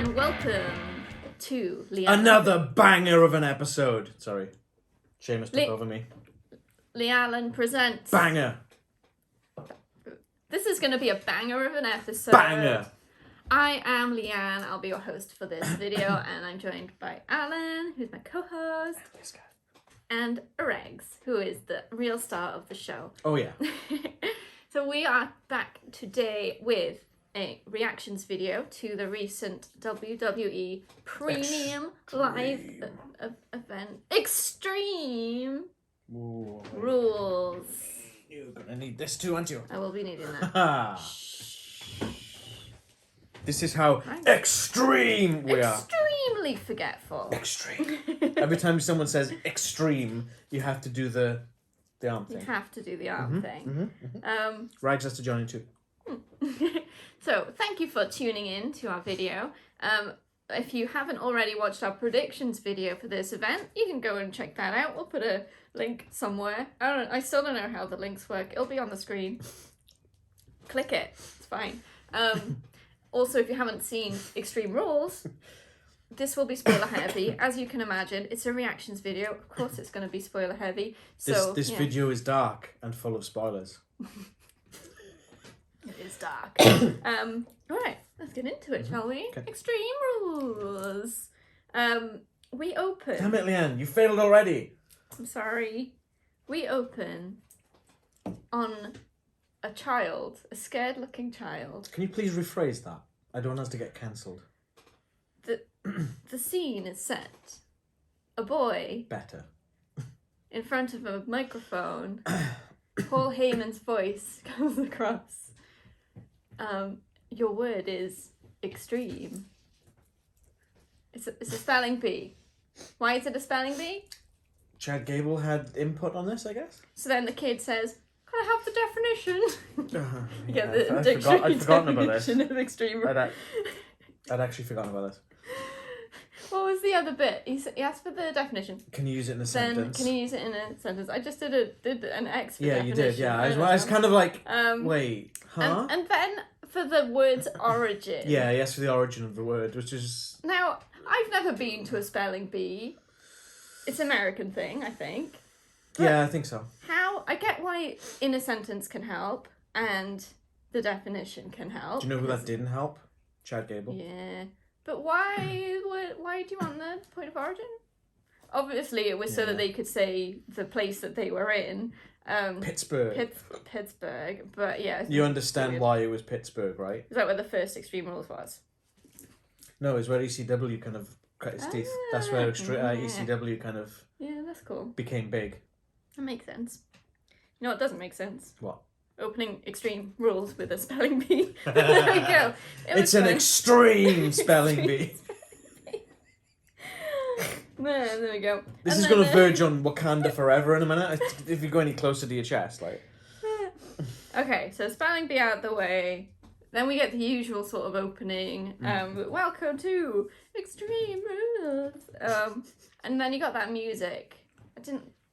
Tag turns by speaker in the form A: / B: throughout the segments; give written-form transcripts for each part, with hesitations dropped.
A: and welcome to Leanne.
B: Another banger of an episode. Sorry, Seamus took over me.
A: Leanne presents...
B: Banger.
A: This is going to be a banger of an episode.
B: Banger.
A: I am Leanne, I'll be your host for this video, and I'm joined by Alan, who's my co-host, and Regs, who is the real star of the show.
B: Oh yeah.
A: So we are back today with a reactions video to the recent WWE Premium Live event, Extreme Rules.
B: You're gonna need this too, aren't you?
A: I will be needing that.
B: This is how extreme we are.
A: Extremely forgetful.
B: Extreme. Every time someone says extreme, you have to do the arm thing.
A: You have to do the arm thing.
B: Rags has to join in too.
A: So, thank you for tuning in to our video. If you haven't already watched our predictions video for this event, you can go and check that out. We'll put a link somewhere. I still don't know how the links work. It'll be on the screen. Click it. It's fine. Also, if you haven't seen Extreme Rules, this will be spoiler heavy. As you can imagine, it's a reactions video. Of course, it's going to be spoiler heavy. So
B: this video is dark and full of spoilers.
A: It is dark. Alright, let's get into it, shall we? Okay. Extreme Rules. We open...
B: Damn it, Leanne, you failed already.
A: I'm sorry. We open on a child, a scared-looking child.
B: Can you please rephrase that? I don't want us to get cancelled.
A: The scene is set. A boy...
B: Better.
A: In front of a microphone. Paul Heyman's voice comes across. Your word is extreme. It's a spelling bee. Why is it a spelling bee?
B: Chad Gable had input on this, I guess.
A: So then the kid says, "Can I have the definition?"
B: Yeah,
A: the
B: I'd forgotten about this.
A: Of extreme.
B: I'd actually forgotten about this.
A: What was the other bit? He asked for the definition.
B: Can you use it in a sentence?
A: Can you use it in a sentence? I just did an X for definition.
B: You did, yeah. I was kind of like, wait, huh?
A: And then for the word's origin.
B: Yeah, yes, for the origin of the word, which is...
A: Now, I've never been to a spelling bee. It's an American thing, I think.
B: Yeah, I think so.
A: How... I get why in a sentence can help, and the definition can help.
B: Do you know who that didn't help? Chad Gable.
A: Yeah. But why do you want the point of origin? Obviously, it was so that they could say the place that they were in.
B: Pittsburgh.
A: Pittsburgh, but yeah.
B: You understand why it was Pittsburgh, right?
A: Is that where the first Extreme Rules was?
B: No, it's where ECW kind of cut its teeth. That's where ECW kind of...
A: Yeah, that's cool.
B: Became big.
A: That makes sense. You know what doesn't make sense?
B: What?
A: Opening Extreme Rules with a spelling bee. There we go.
B: It's an extreme spelling bee.
A: There we go.
B: This is going to verge on Wakanda forever in a minute. If you go any closer to your chest, like.
A: Okay, so spelling bee out the way. Then we get the usual sort of opening. Welcome to Extreme Rules. And then you got that music.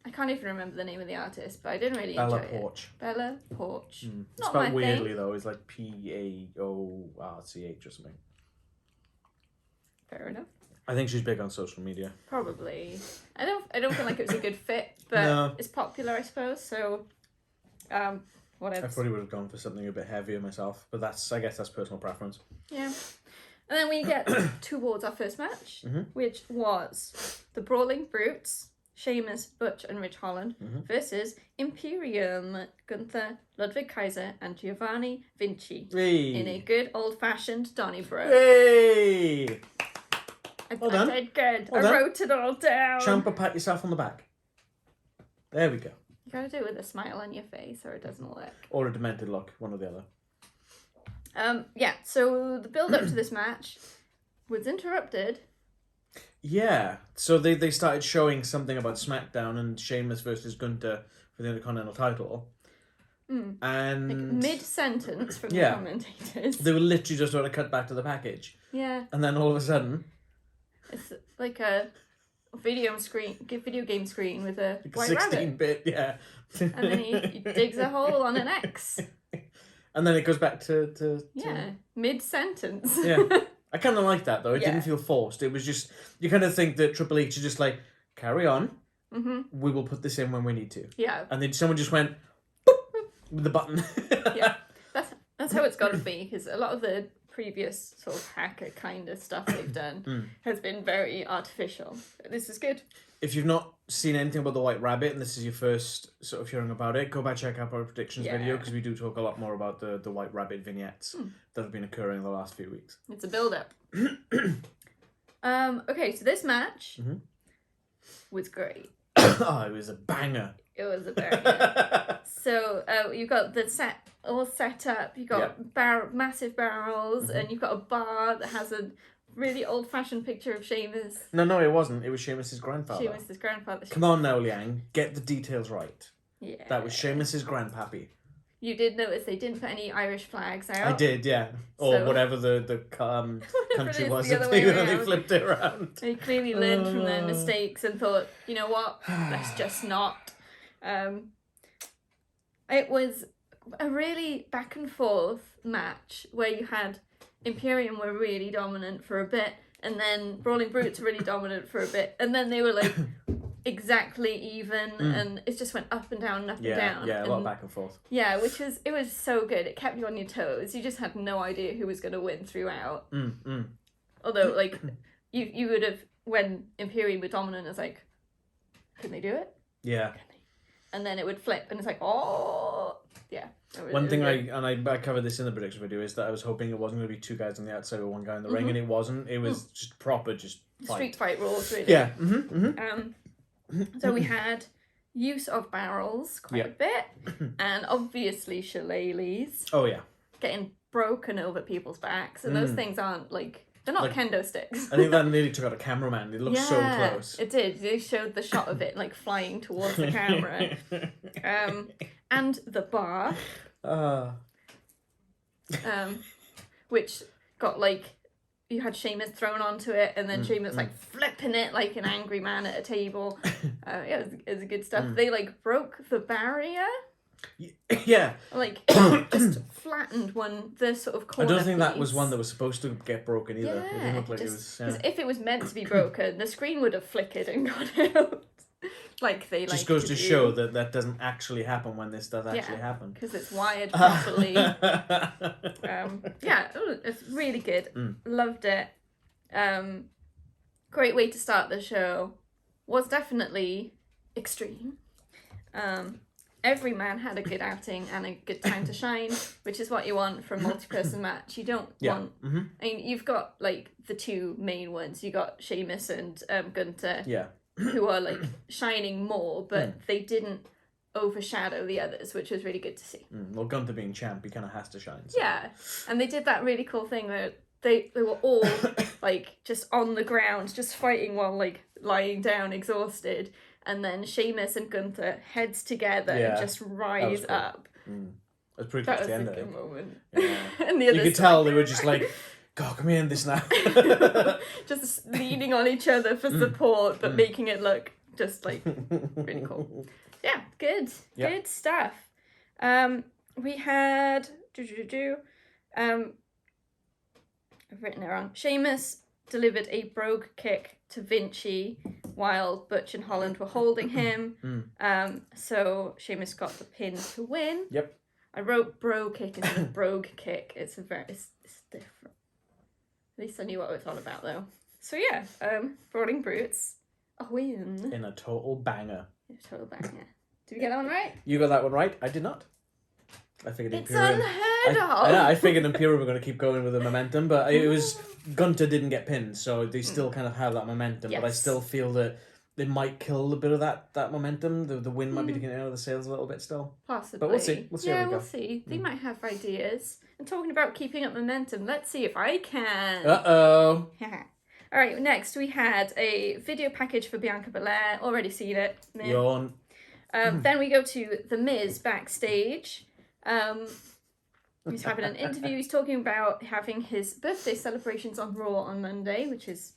A: I can't even remember the name of the artist, but I didn't really enjoy it. Bella Porch.
B: It's spelled weirdly though. It's like Paorch or something.
A: Fair enough.
B: I think she's big on social media.
A: Probably. I don't feel like it was a good fit, but it's popular, I suppose. So, whatever.
B: I probably would have gone for something a bit heavier myself, but I guess that's personal preference.
A: Yeah. And then we get towards our first match, which was the Brawling Brutes, Sheamus, Butch, and Rich Holland versus Imperium, Gunther, Ludwig Kaiser, and Giovanni Vinci in a good old-fashioned Donny bro.
B: Hey!
A: I did good. I wrote it all down.
B: Champa, pat yourself on the back. There we go.
A: You gotta do it with a smile on your face, or it doesn't work.
B: Or a demented look, one or the other.
A: Yeah. So the build-up to this match was interrupted.
B: Yeah, so they started showing something about SmackDown and Sheamus versus Gunther for the Intercontinental title. And...
A: Like mid-sentence from the commentators.
B: They were literally just going to cut back to the package.
A: Yeah.
B: And then all of a sudden...
A: It's like a video game screen with a
B: like
A: white
B: 16-bit,
A: rabbit. And then he digs a hole on an X.
B: And then it goes back to
A: mid-sentence.
B: Yeah. I kind of like that, though. It
A: Yeah.
B: didn't feel forced. It was just, you kind of think that Triple H is just like, carry on.
A: Mm-hmm.
B: We will put this in when we need to.
A: Yeah.
B: And then someone just went, boop, with the button.
A: Yeah. That's how it's got to be, because a lot of the previous sort of hacker kind of stuff they've done has been very artificial. This is good.
B: If you've not seen anything about the White Rabbit, and this is your first sort of hearing about it, go back check out our predictions video, because we do talk a lot more about the White Rabbit vignettes that have been occurring in the last few weeks.
A: It's a build-up. Okay, so this match was great.
B: Oh, it was a banger.
A: It was a banger. So you've got the set all set up. You've got massive barrels, and you've got a bar that has a really old-fashioned picture of Sheamus.
B: No, it wasn't. It was Sheamus's grandfather.
A: Sheamus's grandfather.
B: Come on now, Liang. Get the details right.
A: Yeah.
B: That was Sheamus's grandpappy.
A: You did notice they didn't put any Irish flags out.
B: I did, yeah. Or whatever the country was that they flipped it around.
A: They clearly learned from their mistakes and thought, you know what, let's just not. It was a really back and forth match where you had Imperium were really dominant for a bit, and then Brawling Brutes were really dominant for a bit, and then they were like exactly even, and it just went up and down and up and down.
B: Yeah, a lot of back and forth.
A: Yeah, it was so good. It kept you on your toes. You just had no idea who was going to win throughout. Although, like, you would have, when Imperium were dominant, it's like, can they do it?
B: Yeah.
A: And then it would flip, and it's like, oh, yeah.
B: One thing I covered this in the prediction video is that I was hoping it wasn't going to be two guys on the outside with one guy in the ring, and it wasn't. It was just proper, just fight.
A: Street fight rules, really.
B: Yeah.
A: So we had use of barrels quite a bit, and obviously shillelaghs.
B: Oh yeah.
A: Getting broken over people's backs, and those things aren't like, they're not kendo sticks.
B: I think that nearly took out a cameraman. It looked so close.
A: It did. They showed the shot of it like flying towards the camera. And the bar. Which got like, you had Sheamus thrown onto it, and then Sheamus like flipping it like an angry man at a table. It was good stuff. They like broke the barrier.
B: Yeah.
A: Like just flattened the sort of corner.
B: I don't think that
A: piece.
B: was one that was supposed to get broken either.
A: Yeah,
B: it didn't look like it was.
A: Because if it was meant to be broken, the screen would have flickered and gone out. Like they
B: just goes to show that doesn't actually happen when this does actually happen.
A: Because it's wired properly. It's really good. Loved it. Great way to start the show. Was definitely extreme. Every man had a good outing and a good time to shine, which is what you want from a multi-person match. You don't want... I mean, you've got, like, the two main ones. You got Sheamus and Gunther, who are, like, shining more, but they didn't overshadow the others, which was really good to see.
B: Well, Gunther being champ, he kind of has to shine. So.
A: Yeah, and they did that really cool thing where they were all, like, just on the ground, just fighting while, like, lying down, exhausted. And then Sheamus and Gunther heads together and just rise up.
B: It was pretty
A: that
B: close
A: was
B: to the end,
A: a
B: I
A: good
B: think.
A: moment.
B: Yeah.
A: And the others,
B: you could tell they were just like, God, come here in this now.
A: just leaning on each other for support, but making it look just like really cool. Yeah, good. Good stuff. We had I've written it wrong. Sheamus delivered a brogue kick to Vinci while Butch and Holland were holding him. So Sheamus got the pin to win.
B: Yep.
A: I wrote brogue kick instead of brogue kick. It's different. At least I knew what it was all about though. So yeah, Brawling Brutes, a win.
B: In a total banger.
A: A total banger. Did we get that one right?
B: You got that one right. I did not. I figured
A: it's
B: Imperium.
A: Unheard of.
B: I figured Imperium were going to keep going with the momentum, but it was Gunther didn't get pinned, so they still kind of have that momentum.
A: Yes.
B: But I still feel that they might kill a bit of that momentum. The wind might be taking it out of the sails a little bit still.
A: Possibly.
B: But we'll see. We'll see how we go.
A: We'll see. They might have ideas. And talking about keeping up momentum, let's see if I can.
B: Uh-oh.
A: All right, next we had a video package for Bianca Belair. Already seen it.
B: Yawn.
A: Then we go to The Miz backstage. He's having an interview. He's talking about having his birthday celebrations on Raw on Monday, which is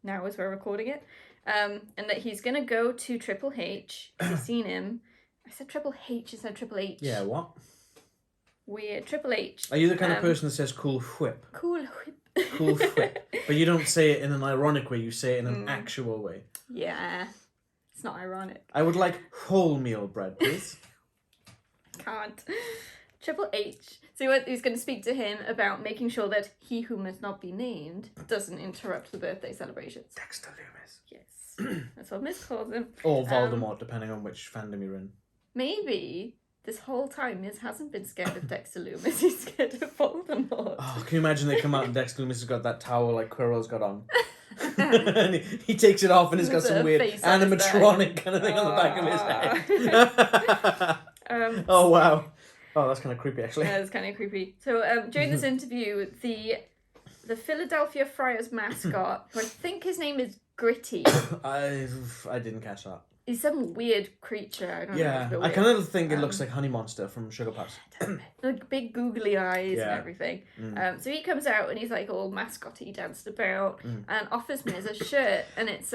A: now as we're recording it. And that he's going to go to Triple H. Have you seen him? I said Triple H instead of Triple H.
B: Yeah, what?
A: Weird. Triple H.
B: Are you the kind of person that says cool whip?
A: Cool whip.
B: Cool whip. But you don't say it in an ironic way, you say it in an actual way.
A: Yeah. It's not ironic.
B: I would like wholemeal bread, please.
A: Can't. Triple H. So he's going to speak to him about making sure that he who must not be named doesn't interrupt the birthday celebrations.
B: Dexter Loomis.
A: Yes. That's what Miz calls him.
B: Or Voldemort, depending on which fandom you're in.
A: Maybe this whole time Miz hasn't been scared of Dexter Loomis. He's scared of Voldemort.
B: Oh, can you imagine they come out and Dexter Loomis has got that towel like Quirrell's got on? And he takes it off and he's got some weird animatronic kind of thing on the back of his head. Oh, wow. Oh, that's kind of creepy, actually.
A: Yeah, it's kind of creepy. So during this interview, the Philadelphia Friars mascot, who I think his name is Gritty.
B: I didn't catch that.
A: He's some weird creature. I don't know.
B: Yeah, I kind of think it looks like Honey Monster from Sugar Puffs.
A: Like big googly eyes and everything. So he comes out and he's like all mascotty, danced about, and offers Miz a shirt, and it's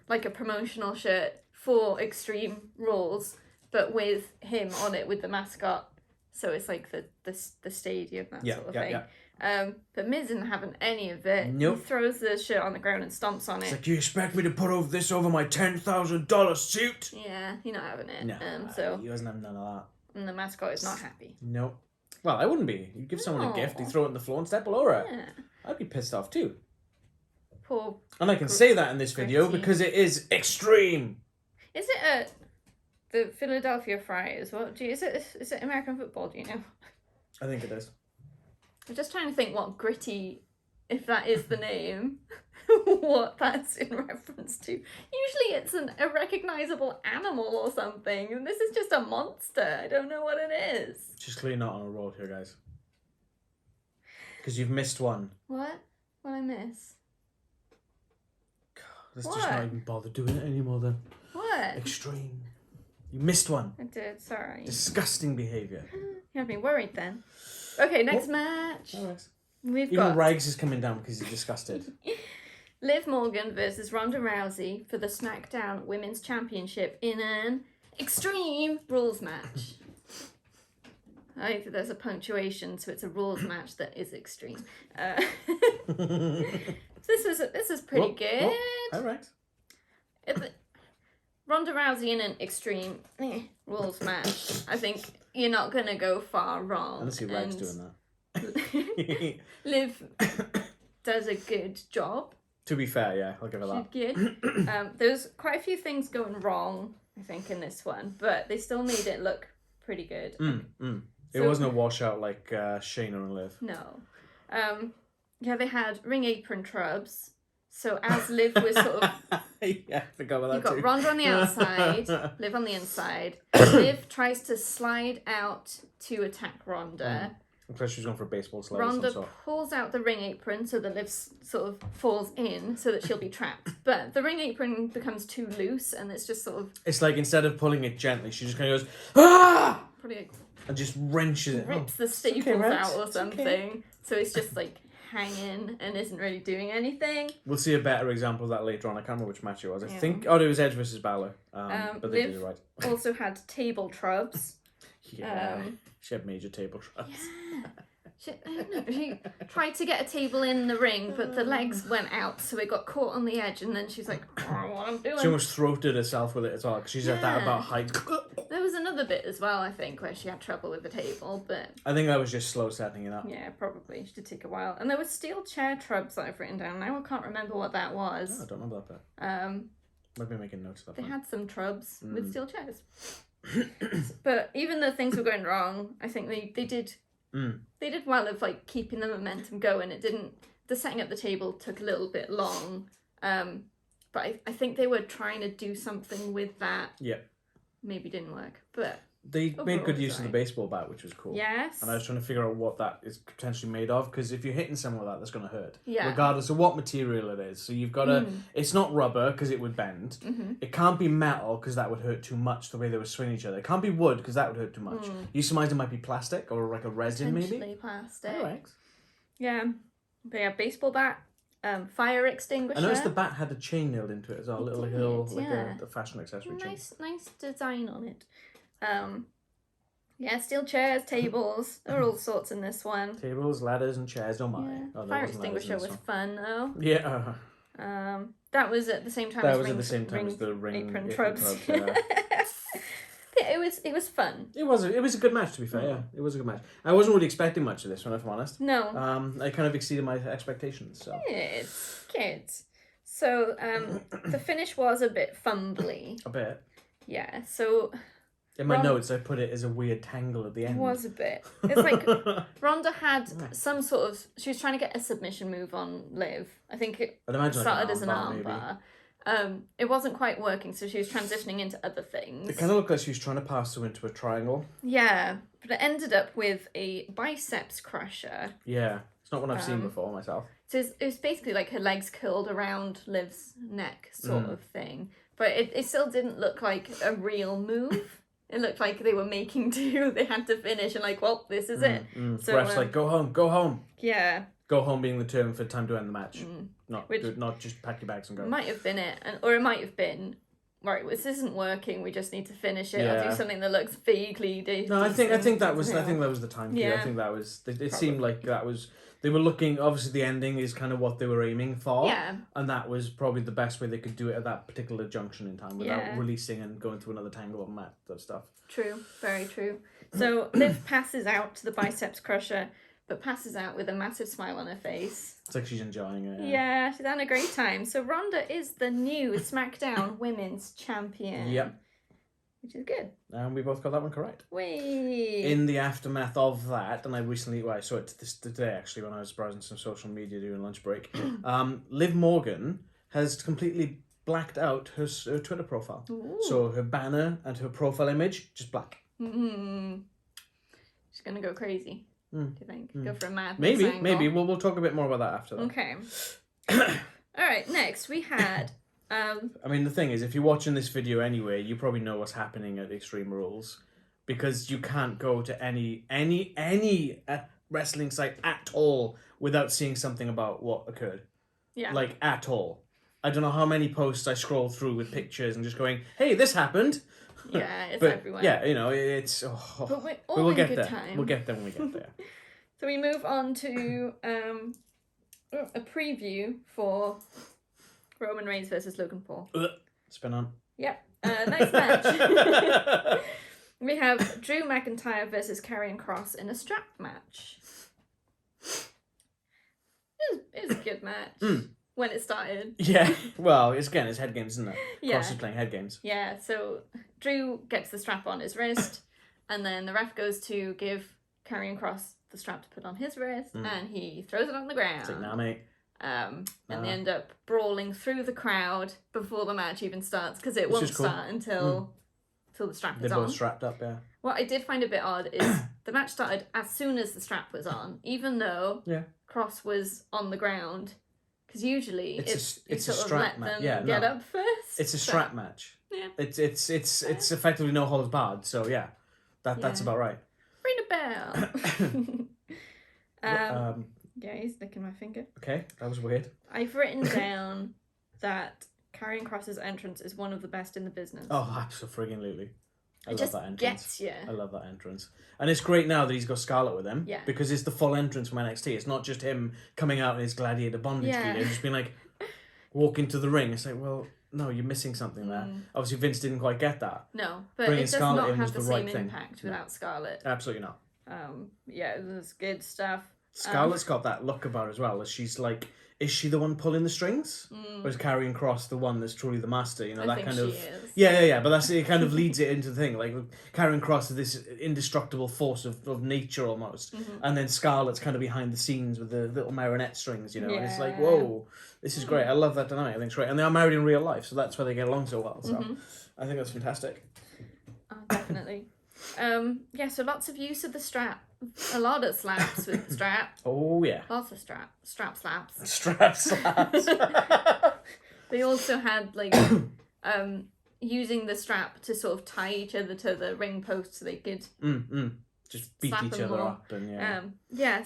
A: like a promotional shirt for Extreme Rules, but with him on it with the mascot. So it's like the stadium, that sort of thing. Yeah. But Miz isn't having any of it.
B: Nope.
A: He throws the shirt on the ground and stomps on it.
B: It's like, you expect me to put this over my $10,000 suit?
A: Yeah, he's not having it.
B: No,
A: so
B: he doesn't have none of that.
A: And the mascot is not happy.
B: Nope. Well, I wouldn't be. You give someone a gift, you throw it on the floor and step all over it.
A: Yeah.
B: I'd be pissed off too.
A: Poor.
B: And I can say that in this video because it is extreme.
A: Is it the Philadelphia Friars? Is it American football? Do you know?
B: I think it is.
A: I'm just trying to think what Gritty, if that is the name, what that's in reference to. Usually it's a recognisable animal or something, and this is just a monster. I don't know what it is.
B: Just clearly not on a roll here, guys. Because you've missed one.
A: What? What I miss?
B: God, let's just not even bother doing it anymore then.
A: What?
B: Extreme. You missed one.
A: I did, sorry.
B: Disgusting behaviour.
A: You have me worried then. Okay, next match.
B: All right.
A: We've
B: Even
A: got
B: Rags is coming down because he's disgusted.
A: Liv Morgan versus Ronda Rousey for the SmackDown Women's Championship in an Extreme Rules match. I think there's a punctuation, so it's a rules match that is extreme. This is pretty good.
B: All right.
A: Ronda Rousey in an Extreme Rules match. I think you're not going to go far wrong.
B: Unless your Rags doing that.
A: Liv does a good job.
B: To be fair, yeah, I'll give her that.
A: She's good. There's quite a few things going wrong, I think, in this one, but they still made it look pretty good.
B: It wasn't a washout like Shayna and Liv.
A: No. Yeah, they had ring apron trubs. So as Liv was sort of...
B: Yeah, I forgot about that.
A: You've got Ronda on the outside, Liv on the inside. Liv tries to slide out to attack Ronda.
B: I'm sure she's going for a baseball slide.
A: Ronda pulls out the ring apron so that Liv sort of falls in so that she'll be trapped. But the ring apron becomes too loose and it's just sort of...
B: It's like instead of pulling it gently, she just kind of goes, ah!
A: Probably
B: and just wrenches it.
A: Rips the staples out or something. Okay. So it's just like hanging and isn't really doing anything.
B: We'll see a better example of that later on. I can't remember which match it was. I think... Oh, it was Edge versus Balor. But they did it right.
A: Also had table trubs.
B: Yeah. She had major table trubs.
A: Yeah. She tried to get a table in the ring, but the legs went out, so it got caught on the edge, and then she's like, oh, what I'm doing.
B: She almost throated herself with it as well, because she's at that about height.
A: There was another bit as well, I think, where she had trouble with the table, but...
B: I think that was just slow setting it up.
A: Yeah, probably. She did take a while. And there were steel chair trubs that I've written down. Now I can't remember what that was.
B: Oh, I don't know about that. Might be making notes of that.
A: They had some trubs with steel chairs. But even though things were going wrong, I think they did... They did well of like keeping the momentum going. The setting up the table took a little bit long, but I think they were trying to do something with that. Yeah. Maybe didn't work, but
B: they made good use of the baseball bat, which was cool.
A: Yes.
B: And I was trying to figure out what that is potentially made of, because if you're hitting someone with that, that's going to hurt.
A: Yeah.
B: Regardless of what material it is. So you've got to... It's not rubber, because it would bend. It can't be metal, because that would hurt too much, the way they were swinging each other. It can't be wood, because that would hurt too much. You surmise it might be plastic, or like a resin, maybe?
A: Plastic.
B: All right.
A: Yeah. But yeah, baseball bat, fire extinguisher.
B: I noticed the bat had a chain nailed into it as well, a little, like a fashion accessory chain.
A: Nice design on it. Yeah, steel chairs, tables, there are all sorts in this one.
B: Tables, ladders, and chairs. Oh my!
A: Yeah.
B: Oh,
A: Fire extinguisher was fun though.
B: Yeah.
A: That was at the same time.
B: That
A: as
B: was at the same time as the ring
A: apron
B: trubs.
A: Yeah. Yeah, it was fun.
B: It was a good match, to be fair. Yeah, it was a good match. I wasn't really expecting much of this one, if I'm honest.
A: No.
B: I kind of exceeded my expectations. So.
A: Kids. So the finish was a bit fumbly.
B: A bit.
A: Yeah. So.
B: In my notes, I put it as a weird tangle at the end.
A: It was a bit. It's like Ronda had some sort of. She was trying to get a submission move on Liv. I think it started as an armbar. It wasn't quite working, so she was transitioning into other things.
B: It kind of looked like she was trying to pass her into a triangle.
A: Yeah, but it ended up with a biceps crusher.
B: Yeah, it's not one I've seen before myself.
A: So it was basically like her legs curled around Liv's neck sort of thing. But it still didn't look like a real move. It looked like they were making do. They had to finish and like, well, this is it.
B: So ref's like, go home, go home.
A: Yeah.
B: Go home being the term for time to end the match. Not just pack your bags and go.
A: Might have been it. Or it might have been, right, this isn't working, we just need to finish it. I'll do something that looks vaguely decent.
B: No, I think that was the time cue. I think that was it seemed like that was they were looking, obviously the ending is kind of what they were aiming for.
A: Yeah.
B: And that was probably the best way they could do it at that particular junction in time without releasing and going to another tangle and that stuff. True,
A: very true. So Liv passes out to the biceps crusher, but passes out with a massive smile on her face.
B: It's like she's enjoying it.
A: Yeah, she's having a great time. So Ronda is the new SmackDown Women's Champion.
B: Yep.
A: Which is good.
B: And we both got that one correct.
A: Whee!
B: In the aftermath of that, and I saw it today actually when I was browsing some social media during lunch break, Liv Morgan has completely blacked out her Twitter profile.
A: Ooh.
B: So her banner and her profile image, just black.
A: Mm-hmm. She's going to go crazy. Do you think? Go for a mad
B: Maybe. We'll talk a bit more about that after that.
A: Okay. All right, next we had...
B: I mean, the thing is, if you're watching this video anyway, you probably know what's happening at Extreme Rules. Because you can't go to any wrestling site at all without seeing something about what occurred.
A: Yeah.
B: Like, at all. I don't know how many posts I scroll through with pictures and just going, hey, this happened.
A: Yeah, it's everywhere.
B: Yeah, you know, it's...
A: but we're all in good time.
B: We'll get there when we get there.
A: So we move on to a preview for Roman Reigns versus Logan Paul.
B: Spin on.
A: Yep. Next match. We have Drew McIntyre versus Karrion Kross in a strap match. It was a good match. When it started.
B: Yeah, well, it's head games, isn't it?
A: Yeah.
B: Kross is playing head games.
A: Yeah, so Drew gets the strap on his wrist, and then the ref goes to give Karrion Kross the strap to put on his wrist, and he throws it on the ground.
B: It's like, nah, mate.
A: And they end up brawling through the crowd before the match even starts, because it won't start until the strap is on.
B: They're both strapped up, yeah.
A: What I did find a bit odd is the match started as soon as the strap was on, even though Kross was on the ground. Because usually it's a strap match. Get up first.
B: It's a strap match.
A: Yeah.
B: It's effectively no holds barred. So yeah, that's about right.
A: Ring a bell. Yeah, he's licking my finger.
B: Okay, that was weird.
A: I've written down that Karrion Kross's entrance is one of the best in the business.
B: Oh, absolutely. I love that entrance.
A: Gets you.
B: I love that entrance. And it's great now that he's got Scarlett with him.
A: Yeah.
B: Because it's the full entrance from NXT. It's not just him coming out in his gladiator bondage gear. Just being like, walking to the ring. It's like, well, no, you're missing something there. Obviously, Vince didn't quite get that.
A: No, but
B: Bringing
A: it does
B: Scarlett
A: not have the
B: right
A: same impact without Scarlett.
B: Absolutely not.
A: Yeah, it was good stuff.
B: Scarlett's got that look about her as well. As she's like, is she the one pulling the strings? Or is Karrion Kross the one that's truly the master? You know,
A: I think she is.
B: Yeah. But it kind of leads it into the thing. Like, Karrion Kross is this indestructible force of nature almost. And then Scarlett's kind of behind the scenes with the little marionette strings, you know. And it's like, whoa, this is great. I love that dynamic. I think it's great. And they are married in real life, so that's why they get along so well. So I think that's fantastic.
A: Oh, definitely. So lots of use of the strap. A lot of slaps with the strap.
B: Oh, yeah.
A: Lots of strap slaps.
B: Strap slaps.
A: They also had, like, using the strap to sort of tie each other to the ring post so they could
B: just beat each other up. And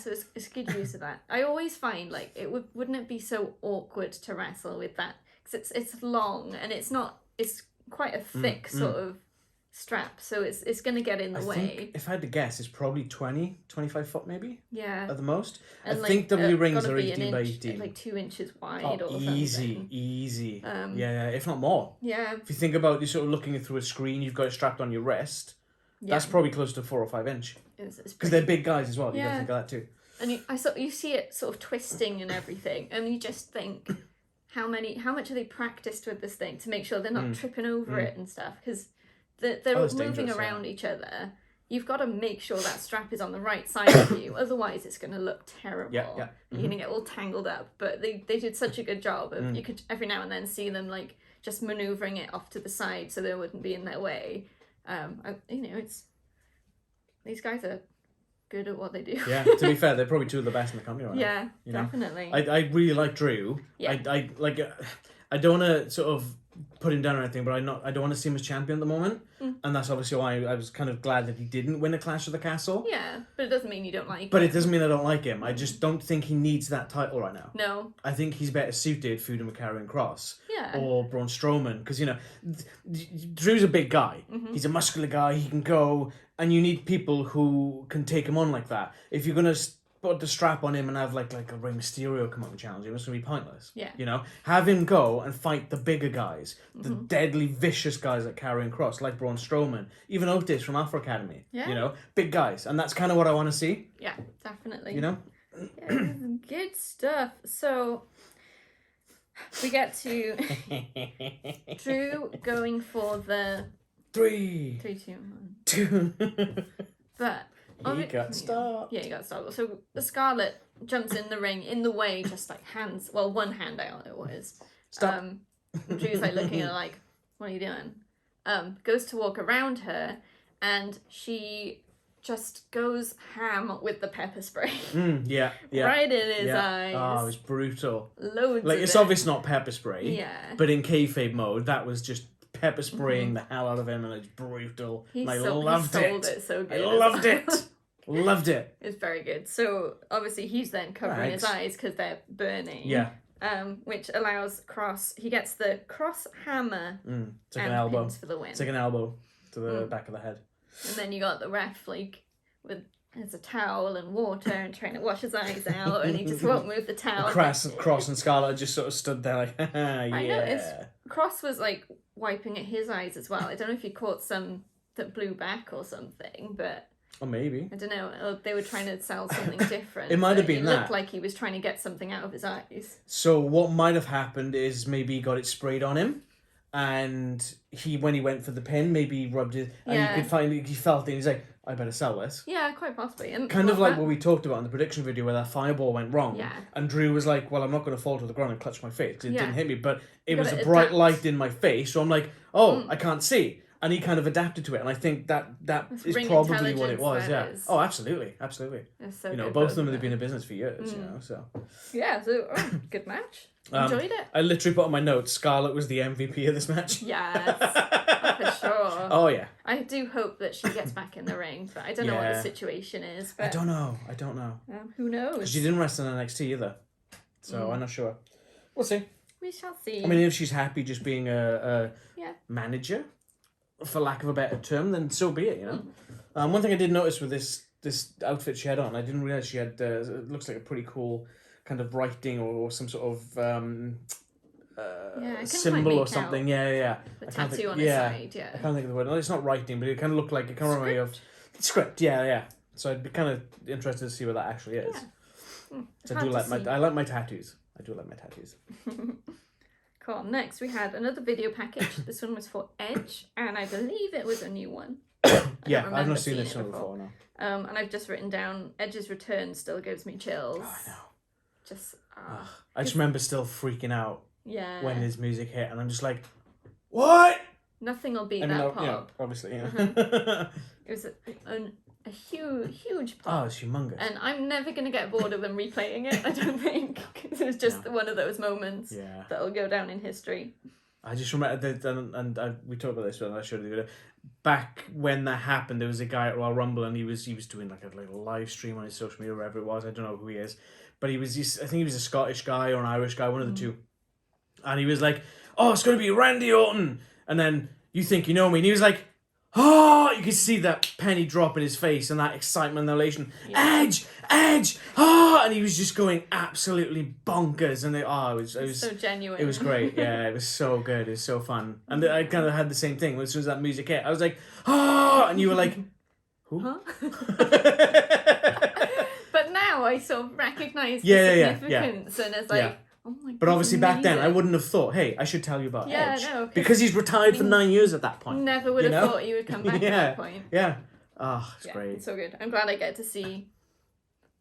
A: so it's good use of that. I always find, like, wouldn't it be so awkward to wrestle with that? Because it's long and it's quite a thick sort of strap, so it's going to get in the way.
B: Think if I had to guess, it's probably 20, 25 foot maybe.
A: Yeah.
B: At the most.
A: And
B: I think W rings are 18
A: inch,
B: by 18.
A: like 2 inches wide or
B: easy,
A: something.
B: Easy. Yeah, if not more.
A: Yeah.
B: If you think about you sort of looking through a screen, you've got it strapped on your wrist. Yeah. That's probably close to 4 or 5 inch. Because they're big guys as well. You got to think of that too.
A: And you see it sort of twisting and everything, and you just think, how much have they practiced with this thing to make sure they're not tripping over it and stuff? Because they're moving around each other. You've got to make sure that strap is on the right side of you, otherwise it's going to look terrible.
B: Yeah.
A: You're going to get all tangled up. But they did such a good job of you could every now and then see them like just manoeuvring it off to the side so they wouldn't be in their way. It's these guys are good at what they do.
B: Yeah, to be fair, they're probably two of the best in the company right now.
A: Yeah, definitely.
B: I really like Drew. Yeah. I don't want to sort of put him down or anything, but I don't want to see him as champion at the moment, and that's obviously why I was kind of glad that he didn't win a Clash of the Castle.
A: Yeah, but it doesn't mean you don't like him.
B: But it doesn't mean I don't like him. I just don't think he needs that title right now.
A: No.
B: I think he's better suited feuding with Karrion Kross.
A: Yeah.
B: Or Braun Strowman, because Drew's a big guy. He's a muscular guy. He can go, and you need people who can take him on like that. If you're gonna put the strap on him and have like a Rey Mysterio come up and challenge him, it's gonna be pointless.
A: Yeah.
B: Have him go and fight the bigger guys, the deadly, vicious guys like Karrion Kross, like Braun Strowman, even Otis from Alpha Academy.
A: Yeah.
B: Big guys, and that's kind of what I want to see.
A: Yeah, definitely.
B: Yeah,
A: good stuff. So we get to Drew going for the
B: 3,
A: 2,
B: 2.
A: But
B: he got stopped.
A: Yeah, he got stopped. So the Scarlet jumps in the ring in the way, just like one hand out it was.
B: Stop.
A: Drew's like looking at her like, what are you doing? Goes to walk around her, and she just goes ham with the pepper spray.
B: Yeah.
A: Right in his eyes.
B: Oh, it was brutal.
A: Loads
B: like,
A: of
B: it's
A: it.
B: obvious not pepper spray.
A: Yeah.
B: But in kayfabe mode, that was just pepper spraying the hell out of him, and it's brutal.
A: He
B: loved
A: sold it so good.
B: I loved it. Loved it.
A: It's very good. So obviously he's then covering his eyes because they're burning.
B: Yeah.
A: Which allows Kross. He gets the Kross hammer.
B: It's like an elbow.
A: Pins for the win.
B: It's like an elbow to the back of the head.
A: And then you got the ref there's a towel and water and trying to wash his eyes out, and he just won't move the towel.
B: Kross and Scarlett just sort of stood there like, yeah.
A: I noticed Kross was like wiping at his eyes as well. I don't know if he caught some that blew back or something, but.
B: Or maybe.
A: I don't know. They were trying to sell something different.
B: It might have been
A: that. It looked like he was trying to get something out of his eyes.
B: So what might have happened is maybe he got it sprayed on him, and when he went for the pin, maybe he rubbed it, and you could find he felt it. And he's like, I better sell this.
A: Yeah, quite possibly. And
B: kind of like what we talked about in the prediction video where that fireball went wrong.
A: Yeah.
B: And Drew was like, well, I'm not going to fall to the ground and clutch my face because it didn't hit me, but it was a
A: adapt.
B: bright light in my face, so I'm like, I can't see. And he kind of adapted to it, and I think that is probably what it was. Yeah. Oh, absolutely.
A: It's so good,
B: both of them have been in business for years. So.
A: Yeah. So good match. Enjoyed it.
B: I literally put on my notes, Scarlett was the MVP of this match.
A: Yes, for sure.
B: Oh yeah.
A: I do hope that she gets back in the ring, but I don't know what the situation is. But
B: I don't know.
A: Who knows?
B: Because she didn't wrestle in NXT either, so I'm not sure. We'll see.
A: We shall see.
B: I mean, if she's happy just being a manager, for lack of a better term, then so be it, One thing I did notice with this outfit she had on, I didn't realise she had, it looks like a pretty cool kind of writing or some sort of symbol or something. Yeah.
A: The tattoo on his side, yeah.
B: I can't think of the word. No, it's not writing, but it kind of looked like, it kind of reminded me of... Script, yeah. So I'd be kind of interested to see what that actually is.
A: Yeah.
B: So I like my tattoos. I do like my tattoos.
A: Cool. Next, we had another video package. This one was for Edge, and I believe it was a new one.
B: I've not seen this one before. No.
A: And I've just written down Edge's return still gives me chills.
B: Oh, I know.
A: I
B: just remember still freaking out.
A: Yeah.
B: When his music hit, and I'm just like, what?
A: Nothing will beat that pop.
B: Yeah, obviously. Yeah.
A: It was a huge pop.
B: Oh, it's humongous.
A: And I'm never going to get bored of them replaying it, I don't think. It was just one of those moments that'll go down in history.
B: I just remember that, we talked about this when I showed you the video. Back when that happened, there was a guy at Royal Rumble, and he was doing like a little live stream on his social media, wherever it was. I don't know who he is, but I think he was a Scottish guy or an Irish guy, one of the two. And he was like, "Oh, it's going to be Randy Orton," and then you think you know me, and he was like, oh, you can see that penny drop in his face and that excitement and elation. Yeah. Edge, oh, and he was just going absolutely bonkers. And it was
A: so genuine.
B: It was great. Yeah, it was so good. It was so fun. And I kind of had the same thing as soon as that music hit. I was like, oh, and you were like, who?
A: Huh? But now I sort of recognise the significance, and it's like, oh my god.
B: But obviously back then I wouldn't have thought, hey, I should tell you about Edge. No, because he's retired for 9 years at that point.
A: Never would have thought you would come back at that point.
B: Yeah. Oh, it's great.
A: It's so good. I'm glad I get to see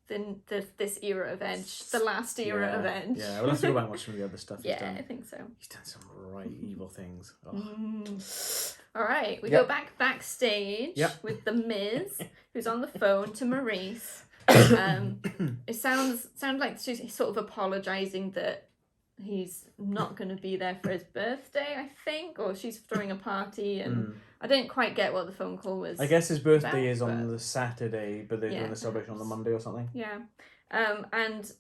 A: this era of Edge, the last era of Edge.
B: Yeah, we'll have to go back and watch some of the other stuff he's done.
A: Yeah, I think so.
B: He's done some right evil things.
A: All right, we go backstage with The Miz, who's on the phone to Maurice. It sounds like he's sort of apologising that he's not going to be there for his birthday, I think, or she's throwing a party, and I didn't quite get what the phone call was.
B: I guess his birthday is on the Saturday, but they're doing the celebration on the Monday or something.
A: Yeah, and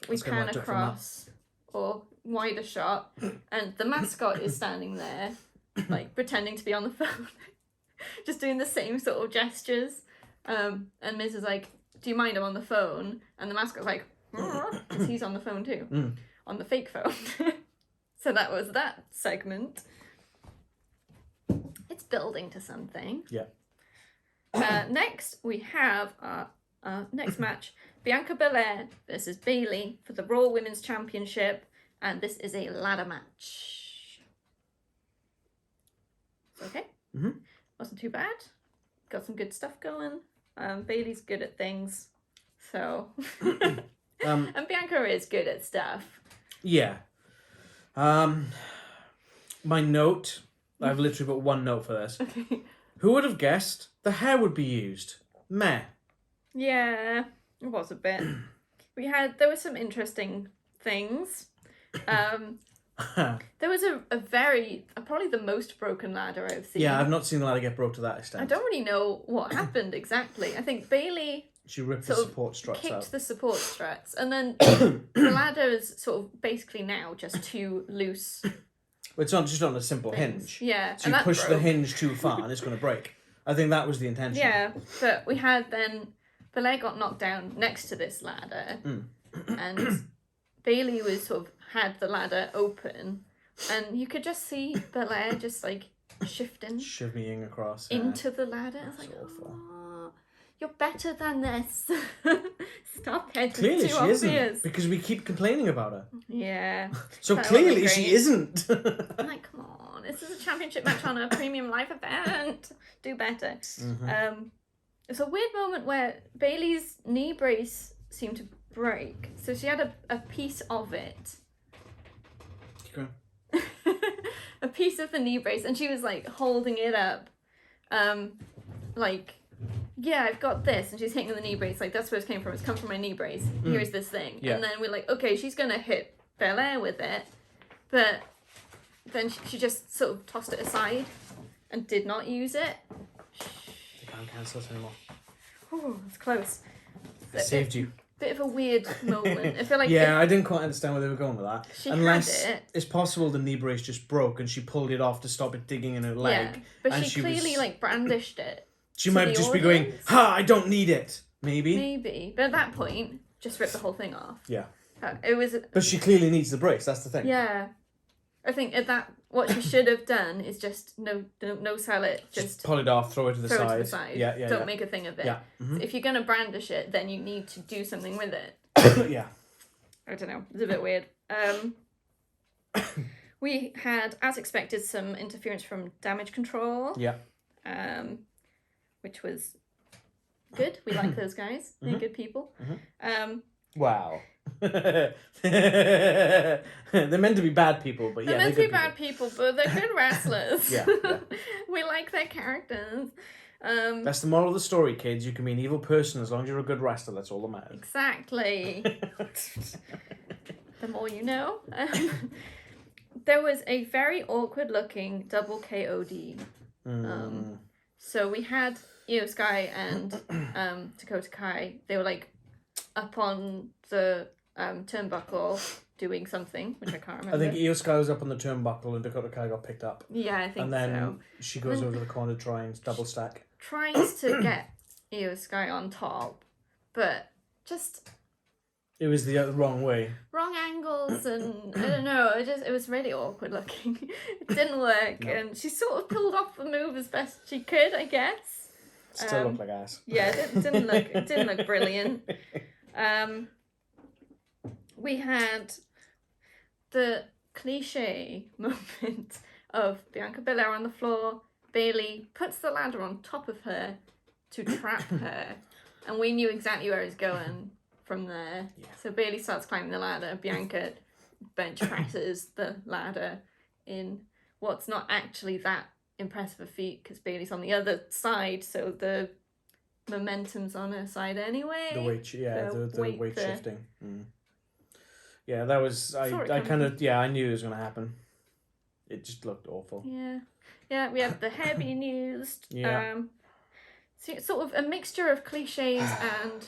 A: we pan across or wider shot, and the mascot is standing there, like pretending to be on the phone, just doing the same sort of gestures. And Miz is like, "Do you mind I'm on the phone?" And the mascot's like, because he's on the phone too, on the fake phone. So that was that segment. It's building to something.
B: Yeah.
A: Next, we have our next match. Bianca Belair versus Bayley for the Raw Women's Championship. And this is a ladder match. Okay. Wasn't too bad. Got some good stuff going. Bayley's good at things. So... and Bianca is good at stuff.
B: Yeah. My note... I've literally got one note for this.
A: Okay.
B: Who would have guessed the hair would be used? Meh.
A: Yeah, it was a bit. There were some interesting things. There was a very, probably the most broken ladder I've seen.
B: Yeah, I've not seen the ladder get broke to that extent.
A: I don't really know what happened exactly. I think Bayley...
B: She ripped the support struts
A: kicked
B: out.
A: The support struts. And then the ladder is sort of basically now just too loose.
B: It's not just on a simple hinge.
A: Yeah.
B: So you push the hinge too far and it's going to break. I think that was the intention.
A: Yeah, but we had then... Belair got knocked down next to this ladder. And Bayley was sort of had the ladder open. And you could just see Belair just like shifting.
B: Shimmying across.
A: Into the ladder. It's like,
B: awful.
A: Oh, you're better than this. Stop it.
B: Clearly
A: too
B: she
A: obvious.
B: isn't. Because we keep complaining about her.
A: Yeah.
B: So clearly she isn't.
A: I'm like, come on. This is a championship match on a premium live event. Do better. It's a weird moment where Bayley's knee brace seemed to break. So she had a piece of it.
B: Okay.
A: A piece of the knee brace, and she was like holding it up. Like, yeah, I've got this, and she's hitting the knee brace. Like, that's where it came from. It's come from my knee brace. Here's this thing. Yeah. And then we're like, okay, she's going to hit Belair with it. But then she just sort of tossed it aside and did not use it.
B: They can't cancel us anymore.
A: Oh, it's close.
B: I saved you.
A: Bit of a weird moment. I feel like
B: I didn't quite understand where they were going with that.
A: Unless
B: it's possible the knee brace just broke and she pulled it off to stop it digging in her leg.
A: Yeah, but she clearly like brandished it.
B: She might just be going, "Ha! I don't need it." Maybe.
A: Maybe, but at that point, just rip the whole thing off.
B: Yeah.
A: It was.
B: But she clearly needs the brace. That's the thing.
A: Yeah, I think at that what she should have done is just no sell it. Just
B: pull it off, throw it to the side. Yeah.
A: Don't make a thing of it.
B: Yeah.
A: If you're gonna brandish it, then you need to do something with it.
B: Yeah.
A: I don't know. It's a bit weird. We had, as expected, some interference from Damage Control.
B: Yeah.
A: Which was good. We like those guys. They're good people.
B: Wow. They're meant to be bad people, but
A: they're meant to be bad people, but they're good wrestlers.
B: Yeah.
A: We like their characters.
B: That's the moral of the story, kids. You can be an evil person as long as you're a good wrestler. That's all that matters.
A: Exactly. The more you know. There was a very awkward looking double KOD. So we had Io Sky and Dakota Kai. They were like up on the turnbuckle doing something, which I can't remember.
B: I think Io Sky was up on the turnbuckle and Dakota Kai got picked up.
A: Yeah, I think so.
B: And then she goes over to the corner to try and double stack.
A: Tries to get Io Sky on top, but just...
B: It was the wrong way.
A: Wrong angles, and I don't know, it was really awkward looking. It didn't work, no. And she sort of pulled off the move as best she could, I guess.
B: Still looked like ass.
A: Yeah, it didn't look brilliant. We had the cliche moment of Bianca Belair on the floor. Bayley puts the ladder on top of her to trap her, and we knew exactly where it was going from there. Yeah. So Bayley starts climbing the ladder. Bianca bench presses the ladder in what's not actually that impressive a feat because Bayley's on the other side, so the momentum's on her side anyway.
B: The weight shifting. Mm. Yeah, that was I kind of I knew it was gonna happen. It just looked awful.
A: Yeah. We had the hair being used. Yeah. So it's sort of a mixture of cliches and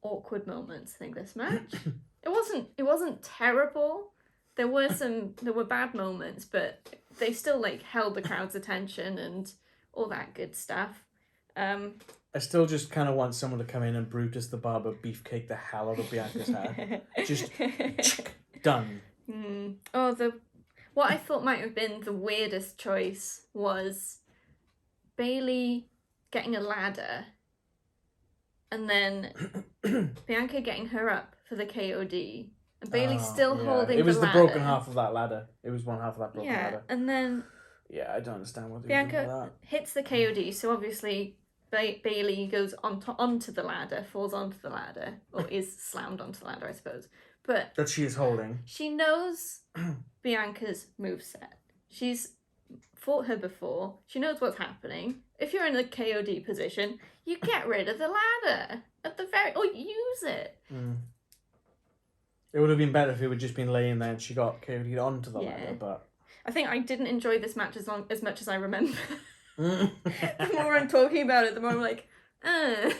A: awkward moments. I think this match. It wasn't terrible. There were bad moments, but they still like held the crowd's attention and all that good stuff.
B: I still just kind of want someone to come in and Brutus the Barber beefcake the hell out of Bianca's hair. Just done.
A: What I thought might have been the weirdest choice was Bayley getting a ladder and then Bianca getting her up for the KOD. And Bayley still holding the ladder.
B: It was the broken half of that ladder. It was one half of that broken ladder.
A: And then...
B: Yeah, I don't understand what they're doing with that.
A: Hits the KOD, so obviously Bayley goes onto the ladder, falls onto the ladder, or is slammed onto the ladder, I suppose. But
B: that she is holding.
A: She knows Bianca's moveset. She's fought her before. She knows what's happening. If you're in the KOD position, you get rid of the ladder or use it.
B: Mm. It would have been better if it would just been laying there and she got KOD'd onto the ladder, but
A: I think I didn't enjoy this match as much as I remember. The more I'm talking about it, the more I'm like, But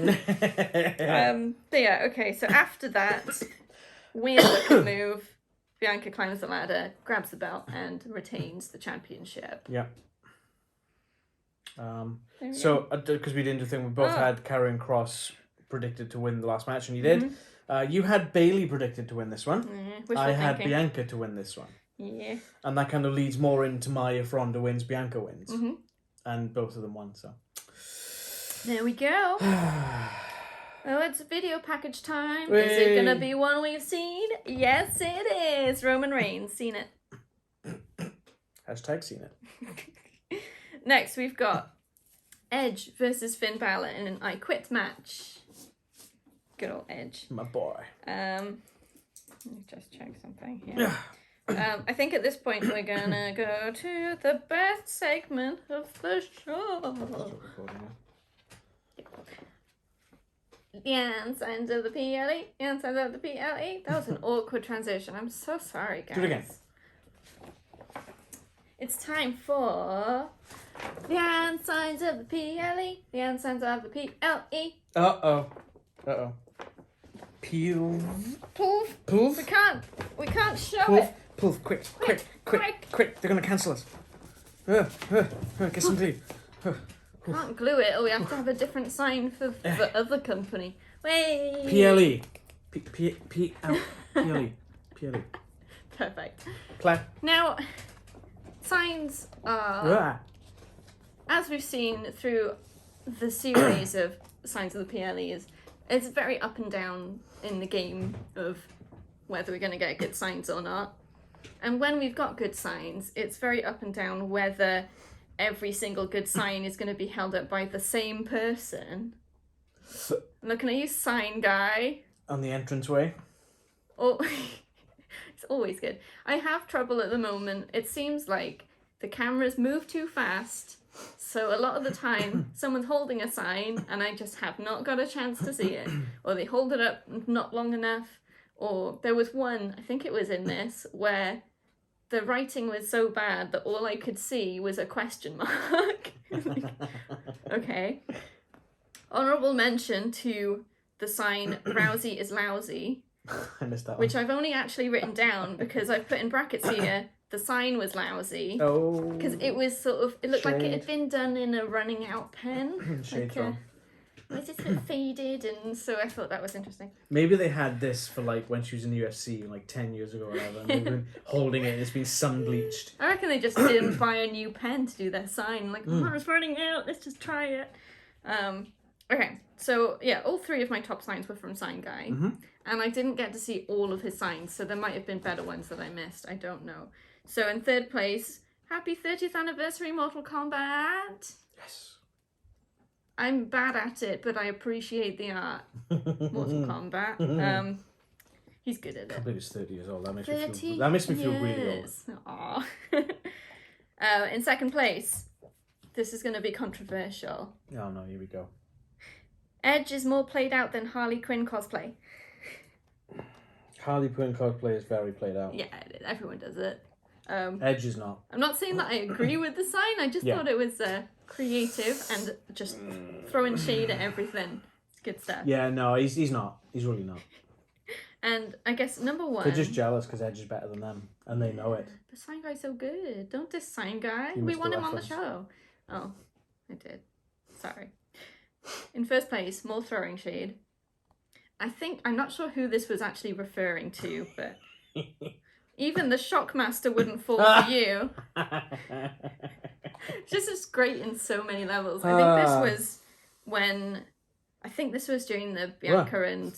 A: yeah, okay, so after that, weird looking move. Bianca climbs the ladder, grabs the belt, and retains the championship.
B: Yeah. So, because we didn't do the thing, we both had Karrion Kross predicted to win the last match, and you did. You had Bayley predicted to win this one. I had Bianca to win this one.
A: Yeah.
B: And that kind of leads more into my if Ronda wins, Bianca wins. And both of them won, so.
A: There we go. Oh, it's video package time. Is it going to be one we've seen? Yes, it is. Roman Reigns. Seen it.
B: Hashtag seen it.
A: Next, we've got Edge versus Finn Balor in an I Quit match. Good old Edge.
B: My boy.
A: Let me just check something here. I think at this point we're gonna go to the best segment of the show. The signs of the PLE. The signs of the PLE. That was an awkward transition. I'm so sorry, guys.
B: Do it again.
A: It's time for the signs of the PLE. The signs of the PLE.
B: Uh-oh. Peel.
A: Poof.
B: Poof.
A: We can't show
B: Poof.
A: it.
B: Poof. Quick. They're going to cancel us. Get some glue.
A: Can't glue it, or we have to have a different sign for the other company. Wait.
B: PLE. PLE.
A: Perfect.
B: Clap.
A: Now, signs are, as we've seen through the series of signs of the PLE, it's very up and down in the game of whether we're going to get good signs or not. And when we've got good signs, it's very up and down whether every single good sign is going to be held up by the same person. I'm looking at you, sign guy.
B: On the entranceway.
A: Oh, it's always good. I have trouble at the moment. It seems like the cameras move too fast. So a lot of the time, someone's holding a sign and I just have not got a chance to see it. Or they hold it up not long enough. Or there was one, I think it was in this, where the writing was so bad that all I could see was a question mark. Okay. Honourable mention to the sign, Rousey is lousy.
B: I missed that one.
A: Which I've only actually written down because I've put in brackets here. The sign was lousy.
B: Oh.
A: Because it was sort of, it looked like it had been done in a running out pen.
B: Shade
A: like it was just a bit faded, and so I thought that was interesting.
B: Maybe they had this for like when she was in the UFC like 10 years ago or whatever, and they've been holding it and it's been sun bleached.
A: I reckon they just didn't buy a new pen to do their sign. Like, oh, it's running out, let's just try it. Okay, so yeah, all three of my top signs were from Sign Guy. And I didn't get to see all of his signs, so there might have been better ones that I missed. I don't know. So in third place, happy 30th anniversary Mortal Kombat.
B: Yes.
A: I'm bad at it, but I appreciate the art. Mortal Kombat. He's good at it.
B: I can't believe he's 30 years old. That makes me feel really old.
A: Aww. In second place, this is going to be controversial.
B: Oh no, here we go.
A: Edge is more played out than Harley Quinn cosplay.
B: Harley Quinn cosplay is very played out.
A: Yeah, everyone does it.
B: Edge is not.
A: I'm not saying that I agree with the sign. I just thought it was creative and just throwing shade at everything. It's good stuff.
B: Yeah, no, he's not. He's really not.
A: And I guess number one.
B: They're just jealous because Edge is better than them, and they know it.
A: The Sign Guy's so good. Don't diss Sign Guy.
B: You
A: We
B: missed
A: want
B: the
A: him on the
B: reference.
A: show. Oh, I did. Sorry. In first place, more throwing shade. I'm not sure who this was actually referring to, but even the Shockmaster wouldn't fall for you. Just as great in so many levels. I think this was during the Bianca and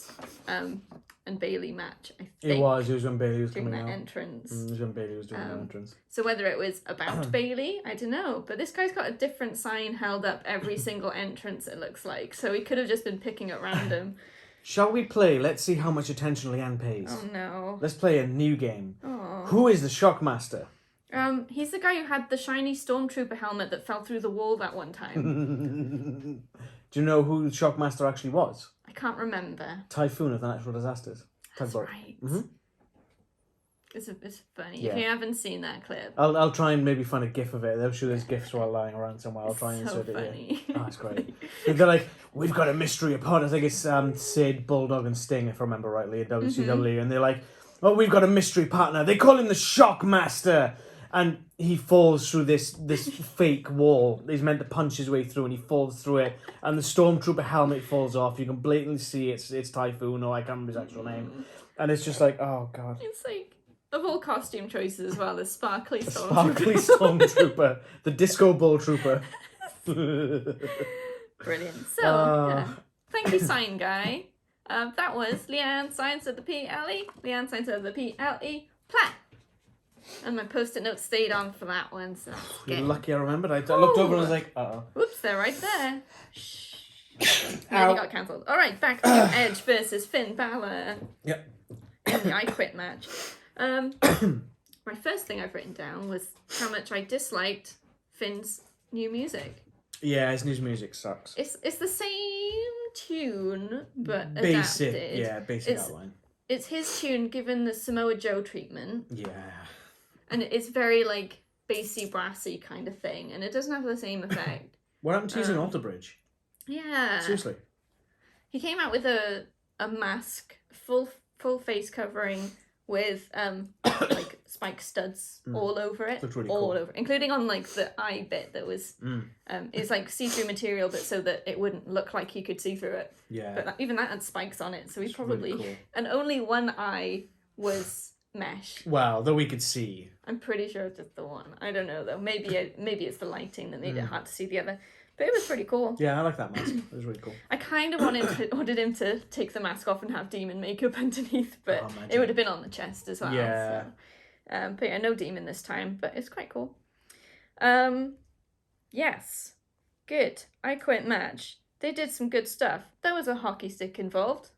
A: Bayley match. I think
B: It was when Bayley was
A: during
B: coming
A: that
B: out.
A: entrance.
B: It was when Bayley was doing the entrance.
A: So whether it was about Bayley, I don't know. But this guy's got a different sign held up every single entrance, it looks like. So he could have just been picking at random.
B: Shall we play? Let's see how much attention Leanne pays.
A: Oh no.
B: Let's play a new game.
A: Oh.
B: Who is the Shockmaster?
A: He's the guy who had the shiny Stormtrooper helmet that fell through the wall that one time.
B: Do you know who the Shockmaster actually was?
A: I can't remember.
B: Typhoon of the Natural Disasters.
A: That's right. It's funny.
B: Yeah.
A: If you haven't seen that clip.
B: I'll try and maybe find a gif of it. I'm sure there's gifs while lying around somewhere. I'll try and insert it here. Oh, that's great. They're like, we've got a mystery opponent. I think it's Sid, Bulldog, and Sting, if I remember rightly, in WCW. And they're like, oh, we've got a mystery partner. They call him the Shockmaster. And he falls through this fake wall. He's meant to punch his way through, and he falls through it. And the Stormtrooper helmet falls off. You can blatantly see it's Typhoon, or I can't remember his actual name. And it's just like, oh god.
A: It's like, of all costume choices as well, there's Sparkly Stormtrooper.
B: Sparkly Stormtrooper. The Disco Ball Trooper.
A: Brilliant. So, thank you, Sign Guy. That was Leanne, Science of the PLE. Leanne, Science of the PLE. Plat. And my post-it note stayed on for that one, so
B: You're lucky I remembered. I looked over and I was like, uh-oh.
A: Whoops, they're right there. Shh. Nearly got cancelled. Alright, back to Edge versus Finn Balor.
B: Yep.
A: In the I Quit match. My first thing I've written down was how much I disliked Finn's new music.
B: Yeah, his new music sucks.
A: It's the same tune, but
B: basic,
A: adapted.
B: yeah, basic outline.
A: It's his tune given the Samoa Joe treatment.
B: Yeah.
A: And it's very, like, bassy, brassy kind of thing. And it doesn't have the same effect.
B: What happened to using Alter Bridge?
A: Yeah.
B: Seriously.
A: He came out with a mask, full face covering with, like, spike studs all over it.
B: Looks really
A: all
B: cool.
A: over, including on, like, the eye bit that was, it's like see-through material, but so that it wouldn't look like he could see through it.
B: Yeah.
A: But even that had spikes on it, so he probably...
B: Really cool.
A: And only one eye was mesh.
B: Well, that we could see.
A: I'm pretty sure it's just the one. I don't know though. Maybe it's the lighting that made it hard to see the other. But it was pretty cool.
B: Yeah, I like that mask. It was really cool.
A: I kind of wanted him to take the mask off and have demon makeup underneath, but it would have been on the chest as well.
B: Yeah.
A: So. But yeah, no demon this time, but it's quite cool. Yes. Good. I Quit match. They did some good stuff. There was a hockey stick involved.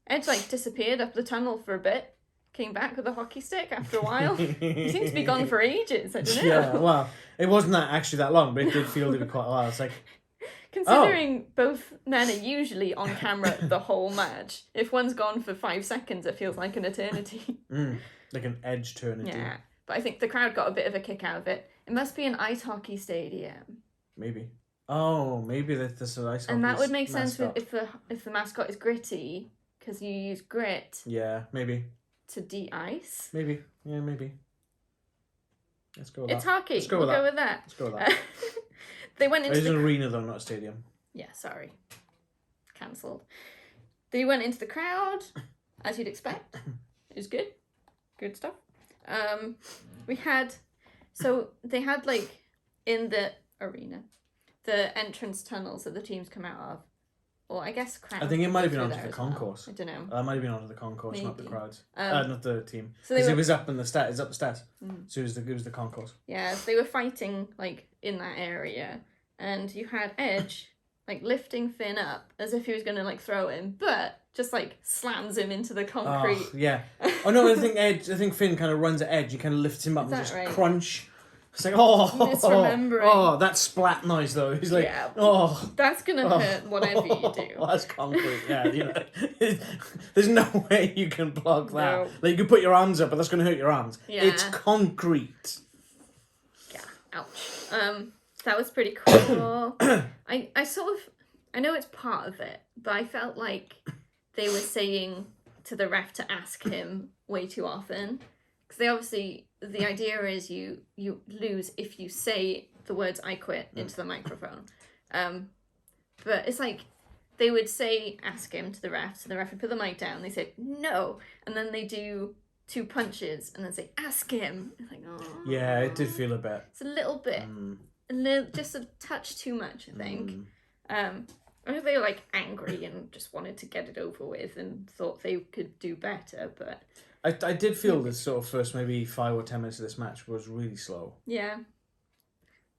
A: Edge disappeared up the tunnel for a bit. Came back with a hockey stick after a while. He seemed to be gone for ages. I don't know.
B: Yeah, well, it wasn't actually that long, but it did feel to be quite a while. It's like,
A: considering both men are usually on camera the whole match, if one's gone for 5 seconds, it feels like an eternity.
B: Like an Edge eternity.
A: Yeah, but I think the crowd got a bit of a kick out of it. It must be an ice hockey stadium.
B: Maybe. Oh, maybe that's an ice hockey
A: And that would make sense
B: mascot.
A: if the mascot is Gritty. because you use grit.
B: Yeah, maybe.
A: To de-ice.
B: Maybe. Yeah, maybe. Let's go with
A: it's
B: that.
A: hockey.
B: Let's go
A: we'll
B: with
A: go
B: that.
A: with that.
B: Let's go with that.
A: They went into
B: It's an arena though, not a stadium.
A: Yeah, sorry. Cancelled. They went into the crowd, as you'd expect. It was good. Good stuff. They had like in the arena, the entrance tunnels that the teams come out of. Or I guess crowd.
B: I think it might have been onto the concourse.
A: Well. I don't know.
B: That might have been onto the concourse,
A: Maybe.
B: not the crowds. Not the team.
A: So
B: Because it was up in the stat. It's up the stats.
A: Mm.
B: So it was the concourse.
A: Yeah, so they were fighting like in that area, and you had Edge like lifting Finn up as if he was gonna like throw him, but just like slams him into the concrete.
B: Oh, yeah. Oh no, I think Finn kind of runs at Edge. He kind of lifts him up and just crunch. It's like,
A: misremembering.
B: That splat noise though. He's like,
A: yeah,
B: oh,
A: that's gonna hurt whatever you do.
B: That's concrete. Yeah, you know, there's no way you can block that.
A: No.
B: Like you can put your arms up, but that's gonna hurt your arms.
A: Yeah.
B: It's concrete.
A: Yeah. Ouch. That was pretty cool. I know it's part of it, but I felt like they were saying to the ref to ask him way too often. Because they obviously, the idea is you lose if you say the words "I quit" into the microphone. But it's like they would say ask him to the ref, so the ref would put the mic down. They say no, and then they do 2 punches and then say ask him. It's like, oh.
B: Yeah, it did feel a bit.
A: It's a little bit, just a touch too much, I think. I know they were like angry and just wanted to get it over with and thought they could do better, but
B: I did feel this sort of first maybe 5 or 10 minutes of this match was really slow.
A: Yeah.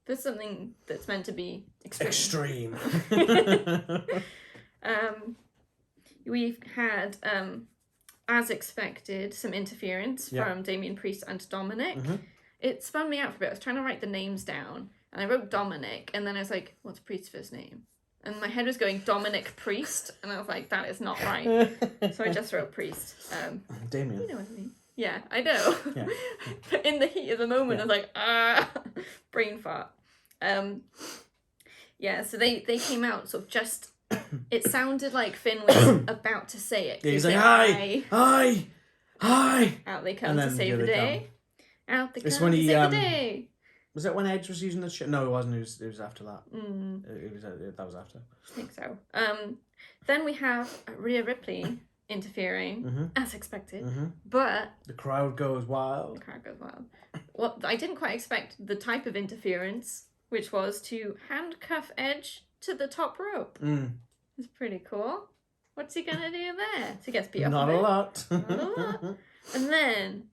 A: There's something that's meant to be extreme. We've had, as expected, some interference from Damian Priest and Dominic. It spun me out for a bit. I was trying to write the names down, and I wrote Dominic, and then I was like, what's Priest's first name? And my head was going Dominic Priest, and I was like, that is not right. So I just wrote Priest.
B: Damien.
A: You know what I mean? Yeah, I know. Yeah. But in the heat of the moment, I was like, brain fart. Yeah, so they came out sort of just, it sounded like Finn was about to say it.
B: Yeah, he's like, hi.
A: Out they come to save the day. Out they come to save the day.
B: Was that when Edge was using the shit? No, it wasn't. It was after that. That was after.
A: I think so. Then we have Rhea Ripley interfering, as expected. But
B: the crowd goes wild.
A: Well, I didn't quite expect the type of interference, which was to handcuff Edge to the top rope. It's pretty cool. What's he gonna do there? So he gets beat up.
B: Not a lot.
A: Not a lot. And then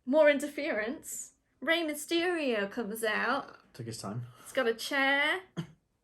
A: more interference. Rey Mysterio comes out.
B: Took his time.
A: He's got a chair,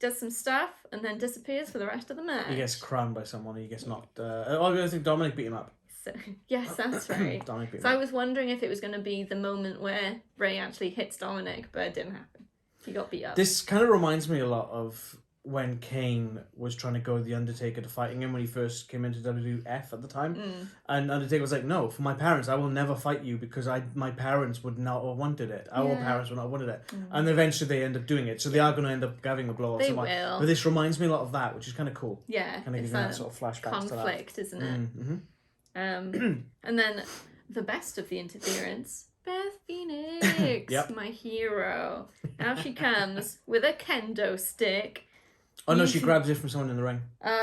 A: does some stuff, and then disappears for the rest of the match.
B: He gets crammed by someone. He gets knocked. I think Dominic beat him up.
A: So, yes, that's right.
B: Dominic beat him
A: so
B: up.
A: I was wondering if it was going to be the moment where Rey actually hits Dominic, but it didn't happen. He got beat up.
B: This kind of reminds me a lot of when Kane was trying to go with The Undertaker to fighting him when he first came into WWF at the time. And Undertaker was like, no, for my parents, I will never fight you because my parents would not have wanted it. Our parents would not have wanted it. And eventually they end up doing it. So they are going to end up having a blow.
A: They will.
B: But this reminds me a lot of that, which is kind of cool.
A: Yeah.
B: Kind of giving that sort of flashback
A: conflict, isn't it? And then the best of the interference, Beth Phoenix, my hero. Now she comes with a kendo stick.
B: Oh no, she grabs it from someone in the ring.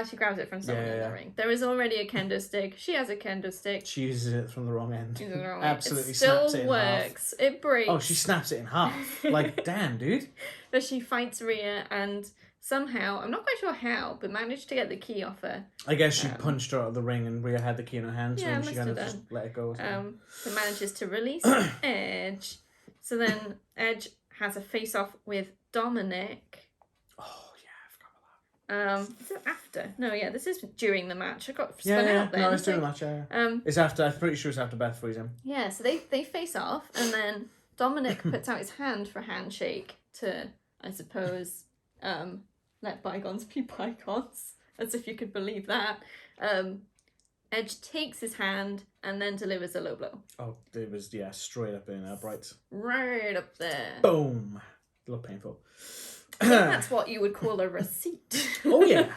A: She grabs it from someone in the ring. There is already a kendo stick. She has a kendo stick.
B: She uses it from the wrong end. Absolutely
A: it
B: snaps
A: still
B: it in
A: works.
B: half.
A: It breaks.
B: Oh, she snaps it in half. Like, damn, dude.
A: But she fights Rhea and somehow, I'm not quite sure how, but managed to get the key off her.
B: I guess she punched her out of the ring and Rhea had the key in her hand, so
A: yeah,
B: she kind of just let it go.
A: So manages to release Edge. So then Edge has a face-off with Dominic. Is it after? No, yeah, this is during the match. I got spun out then.
B: No, it's during the match, it's after, I'm pretty sure it's after Beth frees him.
A: Yeah, so they face off, and then Dominic puts out his hand for a handshake to, I suppose, let bygones be bygones, as if you could believe that. Edge takes his hand and then delivers a low blow.
B: Oh, it was, straight up in uprights.
A: Right up there.
B: Boom. A little painful.
A: I think that's what you would call a receipt.
B: Oh, yeah.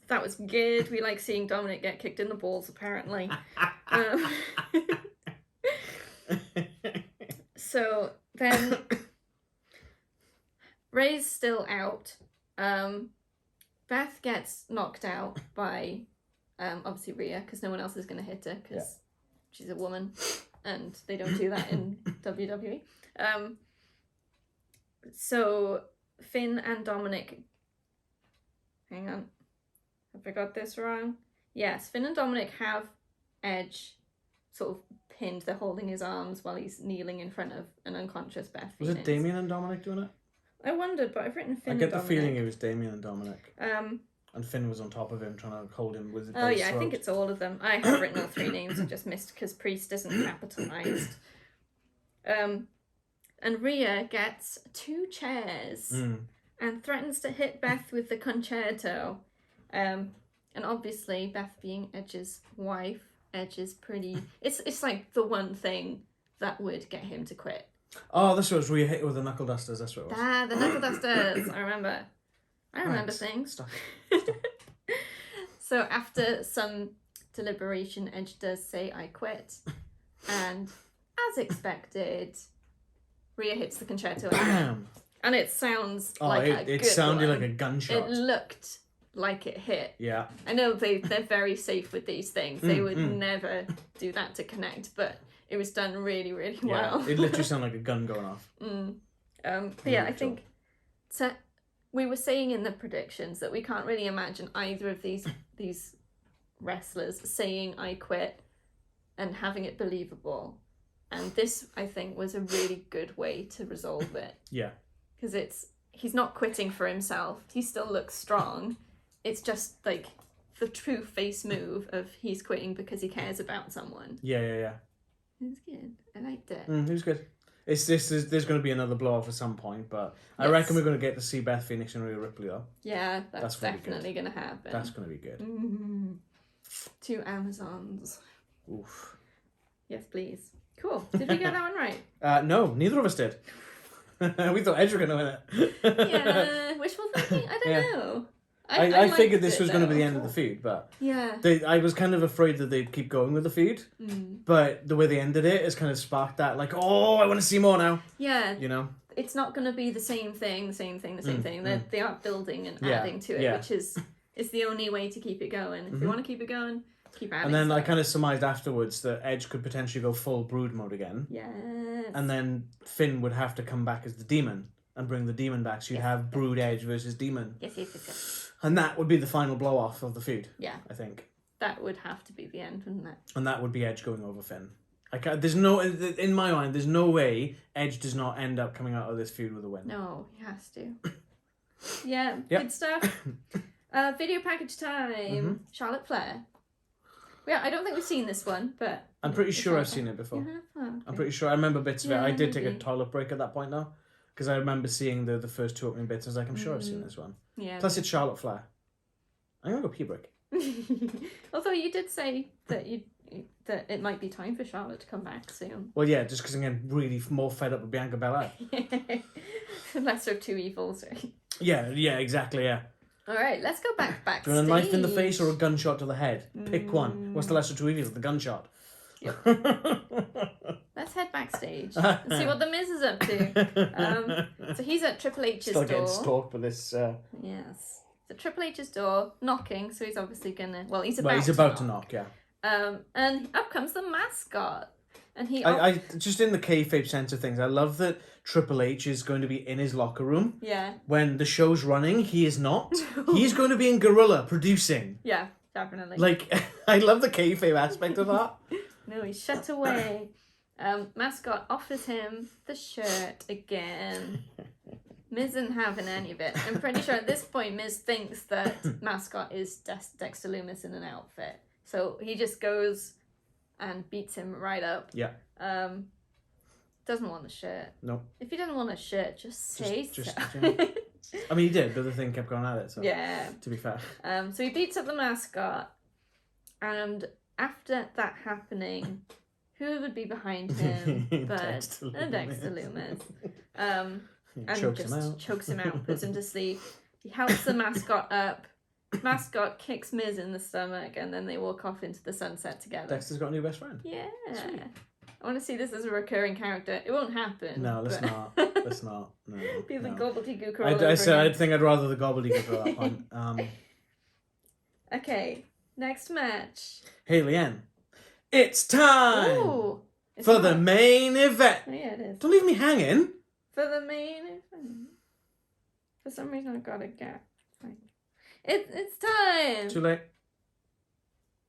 A: That was good. We like seeing Dominic get kicked in the balls, apparently. So then Ray's still out. Beth gets knocked out by obviously Rhea, because no one else is going to hit her because she's a woman and they don't do that in WWE. So Finn and Dominic, hang on, have I got this wrong? Yes, Finn and Dominic have Edge sort of pinned. They're holding his arms while he's kneeling in front of an unconscious Beth Phoenix.
B: Was it Damien and Dominic doing it?
A: I wondered, but I've written Finn and Dominic.
B: I get the feeling it was Damien and Dominic. And Finn was on top of him trying to hold him with his throat.
A: I think it's all of them. I have written all three names. I just missed because Priest isn't capitalised. And Rhea gets 2 chairs and threatens to hit Beth with the concerto. And obviously, Beth being Edge's wife, Edge is pretty... It's like the one thing that would get him to quit. Oh,
B: that's what it was. Rhea hit with the knuckle dusters. That's what it was.
A: The knuckle dusters. I remember. I remember things.
B: Stop.
A: So after some deliberation, Edge does say, "I quit." And as expected, Rhea hits the concerto.
B: Bam!
A: And it sounds like a good
B: it sounded
A: one.
B: like a gunshot.
A: It looked like it hit.
B: Yeah.
A: I know they're very safe with these things. They would never do that to connect, but it was done really, really well.
B: It literally sounded like a gun going off.
A: But yeah, I think we were saying in the predictions that we can't really imagine either of these wrestlers saying "I quit" and having it believable. And this, I think, was a really good way to resolve it.
B: Yeah.
A: Because he's not quitting for himself. He still looks strong. It's just like the true face move of he's quitting because he cares about someone.
B: Yeah.
A: It was good. I liked it.
B: It was good. There's going to be another blow off at some point, but I reckon we're going to get to see Beth Phoenix and Rhea Ripley though.
A: Yeah, that's definitely going to happen.
B: That's going to be good.
A: 2 Amazons.
B: Oof.
A: Yes, please. Cool. Did we get that one right?
B: No, neither of us did. We thought Edge were going to win it.
A: Yeah, wishful thinking? I don't know.
B: I figured this was going to be the end of the feud, but I was kind of afraid that they'd keep going with the feud. But the way they ended it has kind of sparked that, like, oh, I want to see more now.
A: Yeah.
B: You know?
A: It's not going to be the same thing. They are building and adding to it, which is the only way to keep it going. If you want to keep it going, keep adding.
B: And then
A: stuff.
B: I kind of surmised afterwards that Edge could potentially go full Brood mode again.
A: Yes.
B: And then Finn would have to come back as the Demon and bring the Demon back. So you'd have Brood Edge versus Demon.
A: Yes.
B: And that would be the final blow off of the feud.
A: Yeah.
B: I think.
A: That would have to be the end, wouldn't it?
B: And that would be Edge going over Finn. There's no, in my mind, there's no way Edge does not end up coming out of this feud with a win.
A: No, he has to. Good stuff. Video package time. Charlotte Flair. Yeah, I don't think we've seen this one, but...
B: I'm pretty sure I've seen it before.
A: Okay.
B: I'm pretty sure. I remember bits of it. I did take a toilet break at that point, though. Because I remember seeing the first 2 opening bits. I was like, I'm sure I've seen this one.
A: Yeah.
B: Plus, it's Charlotte Flair. I'm going to go pee break.
A: Although you did say that that it might be time for Charlotte to come back soon.
B: Well, yeah, just because I'm getting really more fed up with Bianca Belair.
A: Lesser of 2 evils, right?
B: Yeah, exactly, yeah.
A: All right, let's go backstage.
B: Do you want a knife in the face or a gunshot to the head? Pick one. What's the lesser of 2 evils? The gunshot.
A: Yep. Let's head backstage and see what the Miz is up to. So he's at Triple H's door.
B: Still getting stalked by this...
A: Yes. So Triple H's door, knocking, so he's obviously gonna... Well, he's about to knock,
B: yeah.
A: And up comes the mascot. And he...
B: I just in the kayfabe sense of things, I love that Triple H is going to be in his locker room.
A: Yeah.
B: When the show's running, he is not. He's going to be in Gorilla producing.
A: Yeah, definitely.
B: Like, I love the kayfabe aspect of that.
A: No, he's shut away. Mascot offers him the shirt again. Miz isn't having any of it. I'm pretty sure at this point Miz thinks that Mascot is Dexter Lumis in an outfit. So he just goes and beats him right up.
B: Yeah.
A: Doesn't want the shirt.
B: No.
A: If he doesn't want a shirt, just say so.
B: I mean, he did, but the thing kept going at it. So
A: yeah.
B: To be fair.
A: So he beats up the mascot, and after that happening, who would be behind him but Dexter Lumis? And
B: chokes him out,
A: puts him to sleep. He helps the mascot up, mascot kicks Miz in the stomach, and then they walk off into the sunset together.
B: Dexter's got a new best friend.
A: Yeah.
B: Sweet.
A: I want to see this as a recurring character. It won't happen.
B: No, let's not. Let's not. No.
A: Be the
B: no.
A: gobbledygook.
B: I think I'd rather the gobbledygook at that point.
A: Okay, next match.
B: Hey, Leanne. It's time
A: Ooh,
B: for the main event.
A: Oh, yeah, it is.
B: Don't leave me hanging.
A: For the main event. For some reason, I've got a gap. It's time.
B: Too late.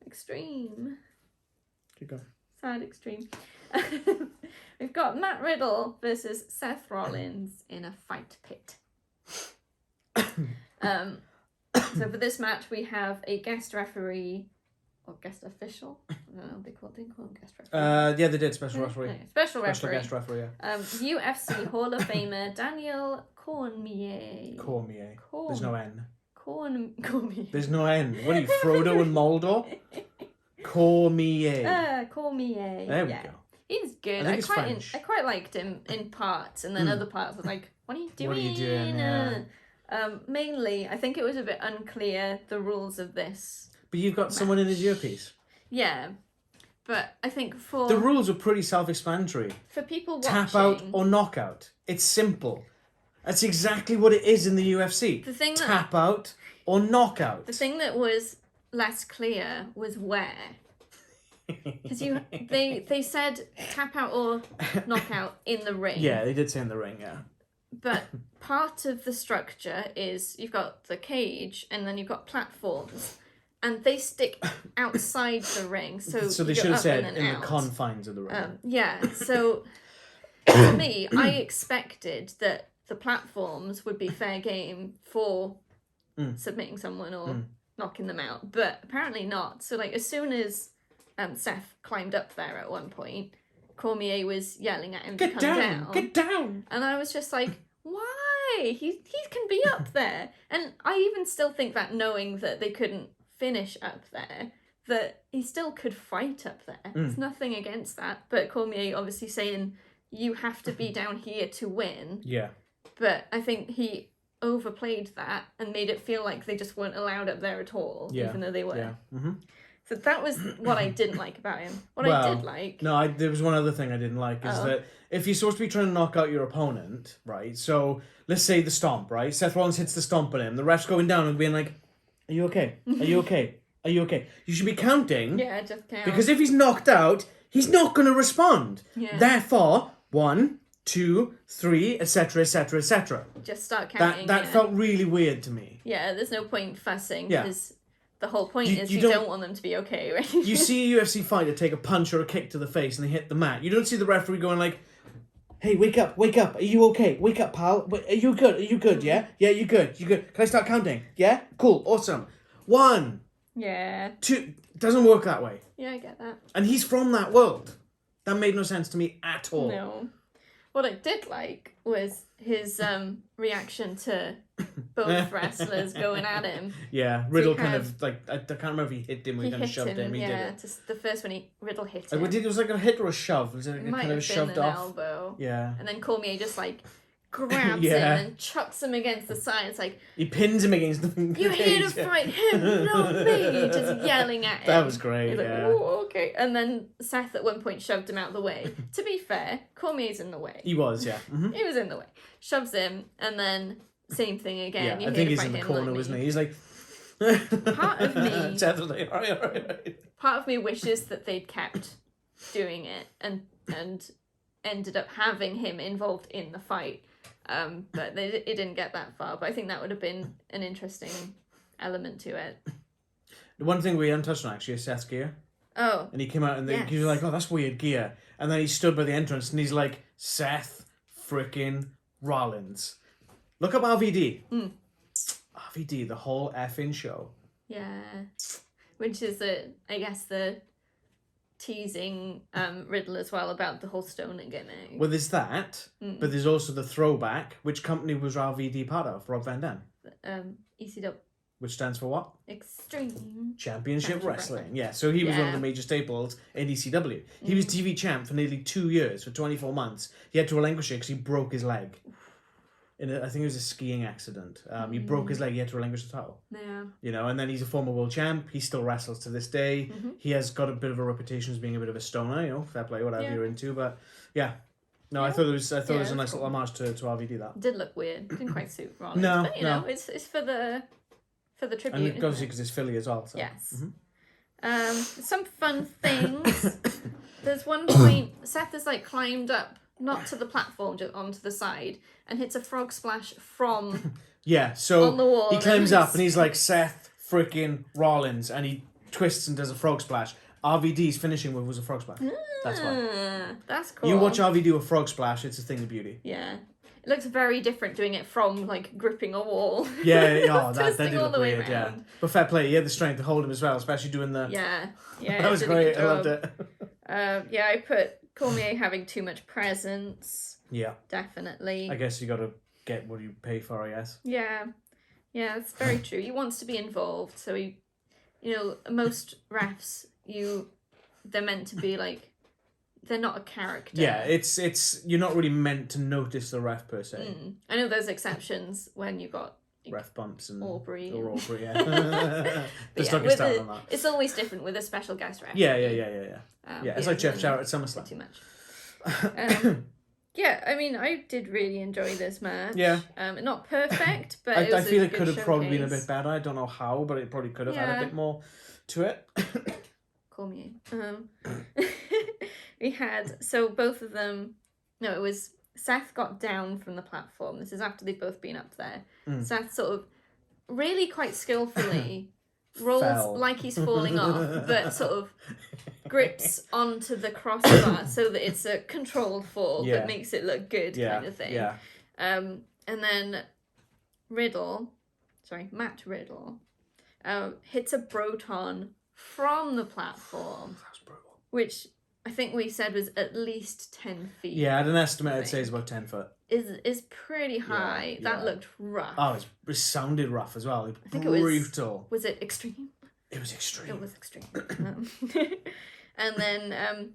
A: Extreme.
B: Keep going.
A: Sad extreme. We've got Matt Riddle versus Seth Rollins in a fight pit. So for this match, we have a guest referee or guest official. I don't know what they call them guest referee.
B: Yeah, they did special referee.
A: Okay. Special
B: guest referee. Yeah.
A: UFC Hall of Famer Daniel Cormier.
B: Cormier. There's no N.
A: Cormier.
B: There's no N. What are you, Frodo and Moldor? Cormier.
A: Cormier.
B: There we go.
A: He's good. I quite liked him in parts, and then other parts was like, what are you doing?
B: What are you doing? Yeah.
A: Mainly, I think it was a bit unclear, the rules of this.
B: But you've got someone in his earpiece.
A: Yeah. But I think for...
B: The rules are pretty self-explanatory.
A: For people watching...
B: Tap out or knockout. It's simple. That's exactly what it is in the UFC.
A: The thing
B: Tap out or knockout.
A: The thing that was less clear was where. Because they said tap out or knockout in the ring.
B: Yeah, they did say in the ring, yeah.
A: But part of the structure is you've got the cage and then you've got platforms, and they stick outside the ring. So
B: they should have said in the confines of the ring.
A: Yeah, so to me, I expected that the platforms would be fair game for submitting someone or knocking them out, but apparently not. So like as soon as Seth climbed up there at one point, Cormier was yelling at him to come down.
B: Get down!
A: And I was just like, why? He can be up there. And I even still think that knowing that they couldn't finish up there, that he still could fight up there. There's nothing against that. But Cormier obviously saying, you have to be down here to win.
B: Yeah.
A: But I think he overplayed that and made it feel like they just weren't allowed up there at all, even though they were.
B: Yeah. Mm-hmm.
A: So that was what I didn't like about him. I did like...
B: No, there was one other thing I didn't like, is that if you're supposed to be trying to knock out your opponent, right, so let's say the stomp, right, Seth Rollins hits the stomp on him, the ref's going down and being like, are you okay? Are you okay? Are you okay? You should be counting.
A: Yeah, just count.
B: Because if he's knocked out, he's not going to respond.
A: Yeah.
B: Therefore, 1, 2, 3, etc., etc., etc.
A: Just start counting.
B: That felt really weird to me.
A: Yeah, there's no point fussing,
B: Yeah.
A: because the whole point is you don't want them to be okay, right?
B: You see a UFC fighter take a punch or a kick to the face and they hit the mat. You don't see the referee going like, hey, wake up, are you okay? Wake up, pal. Are you good, yeah? Yeah, you good. Can I start counting? Yeah? Cool, awesome. 1,
A: Yeah.
B: 2, doesn't work that way.
A: Yeah, I get that.
B: And he's from that world. That made no sense to me at all.
A: No. What I did like was his reaction to both wrestlers going at him.
B: Yeah, Riddle kind of, like, I can't remember if he hit him or he kind of shoved him. He did it.
A: Just the first one, Riddle hit him.
B: It was like a hit or a shove. Was it
A: It might
B: kind of
A: have
B: shoved
A: been an
B: off?
A: elbow.
B: Yeah.
A: And then Cormier just, like, grabs
B: Yeah.
A: him and chucks him against the side. It's like,
B: He pins him against the
A: you're here to fight him, not me. Just yelling at him.
B: That was great,
A: He's like,
B: yeah.
A: oh, okay. And then Seth at one point shoved him out the way. To be fair, Cormier's in the way.
B: He was, yeah. Mm-hmm.
A: He was in the way. Shoves him, and then same thing again.
B: Yeah, I think he's in the corner, wasn't he? He's like...
A: Part of me...
B: Seth was like, all right.
A: Part of me wishes that they'd kept doing it and ended up having him involved in the fight. But it didn't get that far. But I think that would have been an interesting element to it.
B: The one thing we haven't touched on, actually, is Seth's gear.
A: Oh.
B: And he came out and he was like, oh, that's weird gear. And then he stood by the entrance and he's like, Seth freaking Rollins. Look up RVD. RVD, the whole effing show.
A: Yeah. Which is, I guess, the teasing Riddle as well about the whole stoner gimmick.
B: Well, there's that, but there's also the throwback. Which company was RVD part of? Rob Van Dam.
A: ECW.
B: Which stands for what?
A: Extreme
B: Championship Wrestling. Yeah, so he was one of the major staples in ECW. He was TV champ for nearly 2 years, for 24 months. He had to relinquish it because he broke his leg. I think it was a skiing accident. He broke his leg. He had to relinquish the title.
A: Yeah.
B: You know, and then he's a former world champ. He still wrestles to this day. He has got a bit of a reputation as being a bit of a stoner. You know, fair play, whatever you're into. But yeah, no, I thought it was a nice little homage to RVD. That
A: did look weird. Didn't quite suit Rollins.
B: No,
A: but, you know, it's for the tribute.
B: And obviously because it's Philly as well. So.
A: Yes. Some fun things. There's one point Seth has like climbed up, not to the platform, just onto the side, and hits a frog splash from
B: so
A: on the wall.
B: He climbs up and he's like Seth freaking Rollins, and he twists and does a frog splash. RVD's finishing move was a frog splash. That's why.
A: That's cool.
B: You watch RV do a frog splash, it's a thing of beauty.
A: Yeah. It looks very different doing it from like gripping a wall.
B: Yeah, that did
A: all
B: look
A: the way
B: weird,
A: around.
B: yeah. But fair play, he had the strength to hold him as well, especially doing the...
A: Yeah.
B: That was great, I loved it.
A: I put Cormier having too much presence.
B: Yeah.
A: Definitely.
B: I guess you got to get what you pay for, I guess.
A: Yeah. Yeah, it's very true. He wants to be involved, so he... You know, most refs, they're meant to be like... They're not a character.
B: Yeah, it's you're not really meant to notice the ref per se.
A: I know there's exceptions when you've got
B: ref bumps and
A: Aubrey.
B: Or Aubrey, yeah. Just don't
A: with
B: get started on that.
A: It's always different with a special guest ref.
B: Yeah. It's like Jeff Jarrett at SummerSlam.
A: Too much. Yeah, I mean, I did really enjoy this match.
B: Yeah.
A: Not perfect, but
B: I feel it could have
A: showcase.
B: Probably been a bit better. I don't know how, but it probably could have had a bit more to it.
A: Cormier. We had, so both of them, no, it was Seth got down from the platform. This is after they've both been up there. Seth sort of really quite skillfully rolls like he's falling off, but sort of grips onto the crossbar so that it's a controlled fall that makes it look good kind of thing.
B: Yeah.
A: And then Matt Riddle, hits a Broton from the platform.
B: That was brutal.
A: Which I think we said was at least 10 feet.
B: Yeah, at an estimate, I'd say it's about 10 foot.
A: Is pretty high.
B: Yeah.
A: That looked rough.
B: Oh, it sounded rough as well.
A: I think
B: brutal.
A: Was it extreme?
B: It was extreme.
A: It was extreme. And then,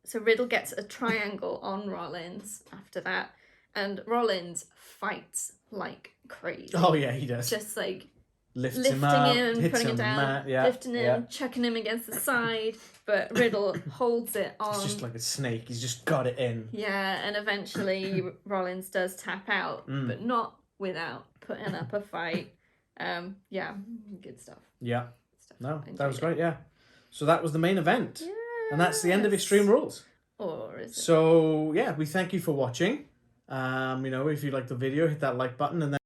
A: so Riddle gets a triangle on Rollins after that, and Rollins fights like crazy.
B: Oh yeah, he does.
A: Just like
B: lifting
A: him and
B: hits
A: putting him down, lifting him, chucking him against the side, but Riddle holds it on.
B: It's just like a snake. He's just got it in.
A: Yeah, and eventually Rollins does tap out, but not without putting up a fight. Good stuff.
B: Yeah. No, that was great, yeah. So that was the main event. Yes. And that's the end of Extreme Rules.
A: Or is it?
B: So, yeah, we thank you for watching. If you liked the video, hit that like button and then...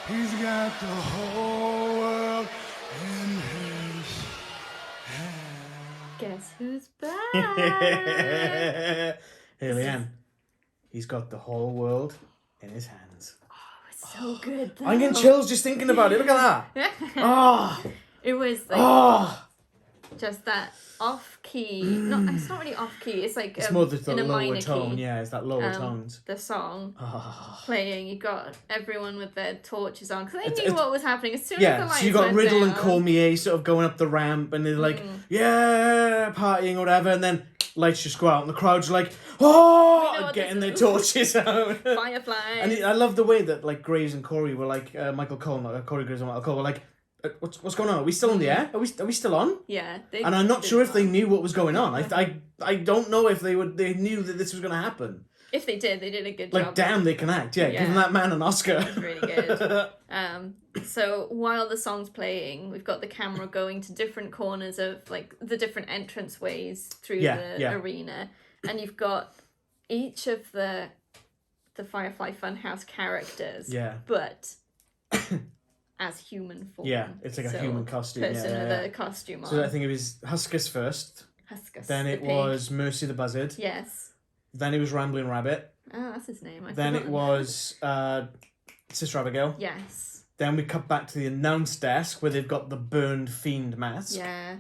C: He's got the whole world in his hand.
A: Guess who's back?
B: Hey, Leanne. He's got the whole world in his hands.
A: Oh, it's so good, though.
B: I'm getting chills just thinking about it. Look at that. Oh.
A: It was like just that off-key. It's not really off-key. It's like
B: it's more the
A: in a
B: lower
A: minor
B: tone.
A: key.
B: Yeah, it's that lower tones.
A: The song playing. You got everyone with their torches on because they knew what was happening as soon as the lights
B: so you got
A: went
B: Riddle
A: down.
B: and Cormier sort of going up the ramp, and they're like, yeah, partying or whatever, and then lights just go out, and the crowd's like, getting their torches out.
A: Fireflies.
B: And I love the way that like Graves and Corey were like Corey Graves and Michael Cole were like, what's going on? Are we still on the air? Are we still on?
A: Yeah.
B: And I'm not sure if they knew what was going on. I don't know if they knew that this was going to happen.
A: If they did a good job.
B: Like, damn, they can act. Yeah, giving that man an Oscar.
A: That's really good. So while the song's playing, we've got the camera going to different corners of like the different entrance ways through the arena, and you've got each of the Firefly Funhouse characters.
B: Yeah.
A: But as human form.
B: Yeah, it's like a human costume.
A: Person with a costume on.
B: So I think it was Huskus first.
A: Then
B: it was Mercy the Buzzard.
A: Yes.
B: Then it was Rambling Rabbit.
A: Oh, that's his name.
B: Then it was Sister Abigail.
A: Yes.
B: Then we cut back to the announce desk where they've got the burned fiend mask.
A: Yeah.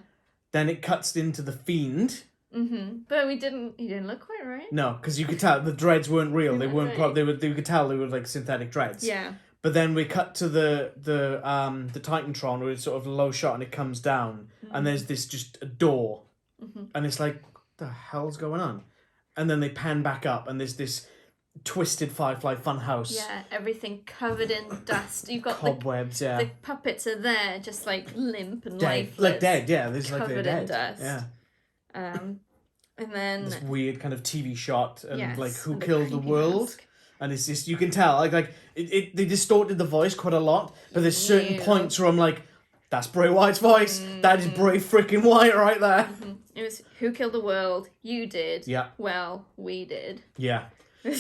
B: Then it cuts into the Fiend.
A: But he didn't look quite right.
B: No, because you could tell the dreads weren't real. They weren't.
A: Right.
B: You could tell they were like synthetic dreads.
A: Yeah.
B: But then we cut to the Titantron where it's sort of a low shot and it comes down and there's this just a door and it's like, what the hell's going on? And then they pan back up and there's this twisted Firefly funhouse.
A: Yeah, everything covered in dust. You've got
B: cobwebs.
A: the puppets are there, just like limp and
B: dead,
A: lifeless,
B: like dead. Yeah, there's like they're
A: covered
B: dead.
A: in dust.
B: Yeah.
A: And then
B: this weird kind of TV shot and like who
A: and
B: killed the
A: creepy
B: world.
A: mask.
B: And it's just, you can tell, like they distorted the voice quite a lot, but there's certain points where I'm like, that's Bray Wyatt's voice. That is Bray freaking Wyatt right there.
A: It was, who killed the world? You did.
B: Yeah.
A: Well, we did.
B: Yeah.
A: The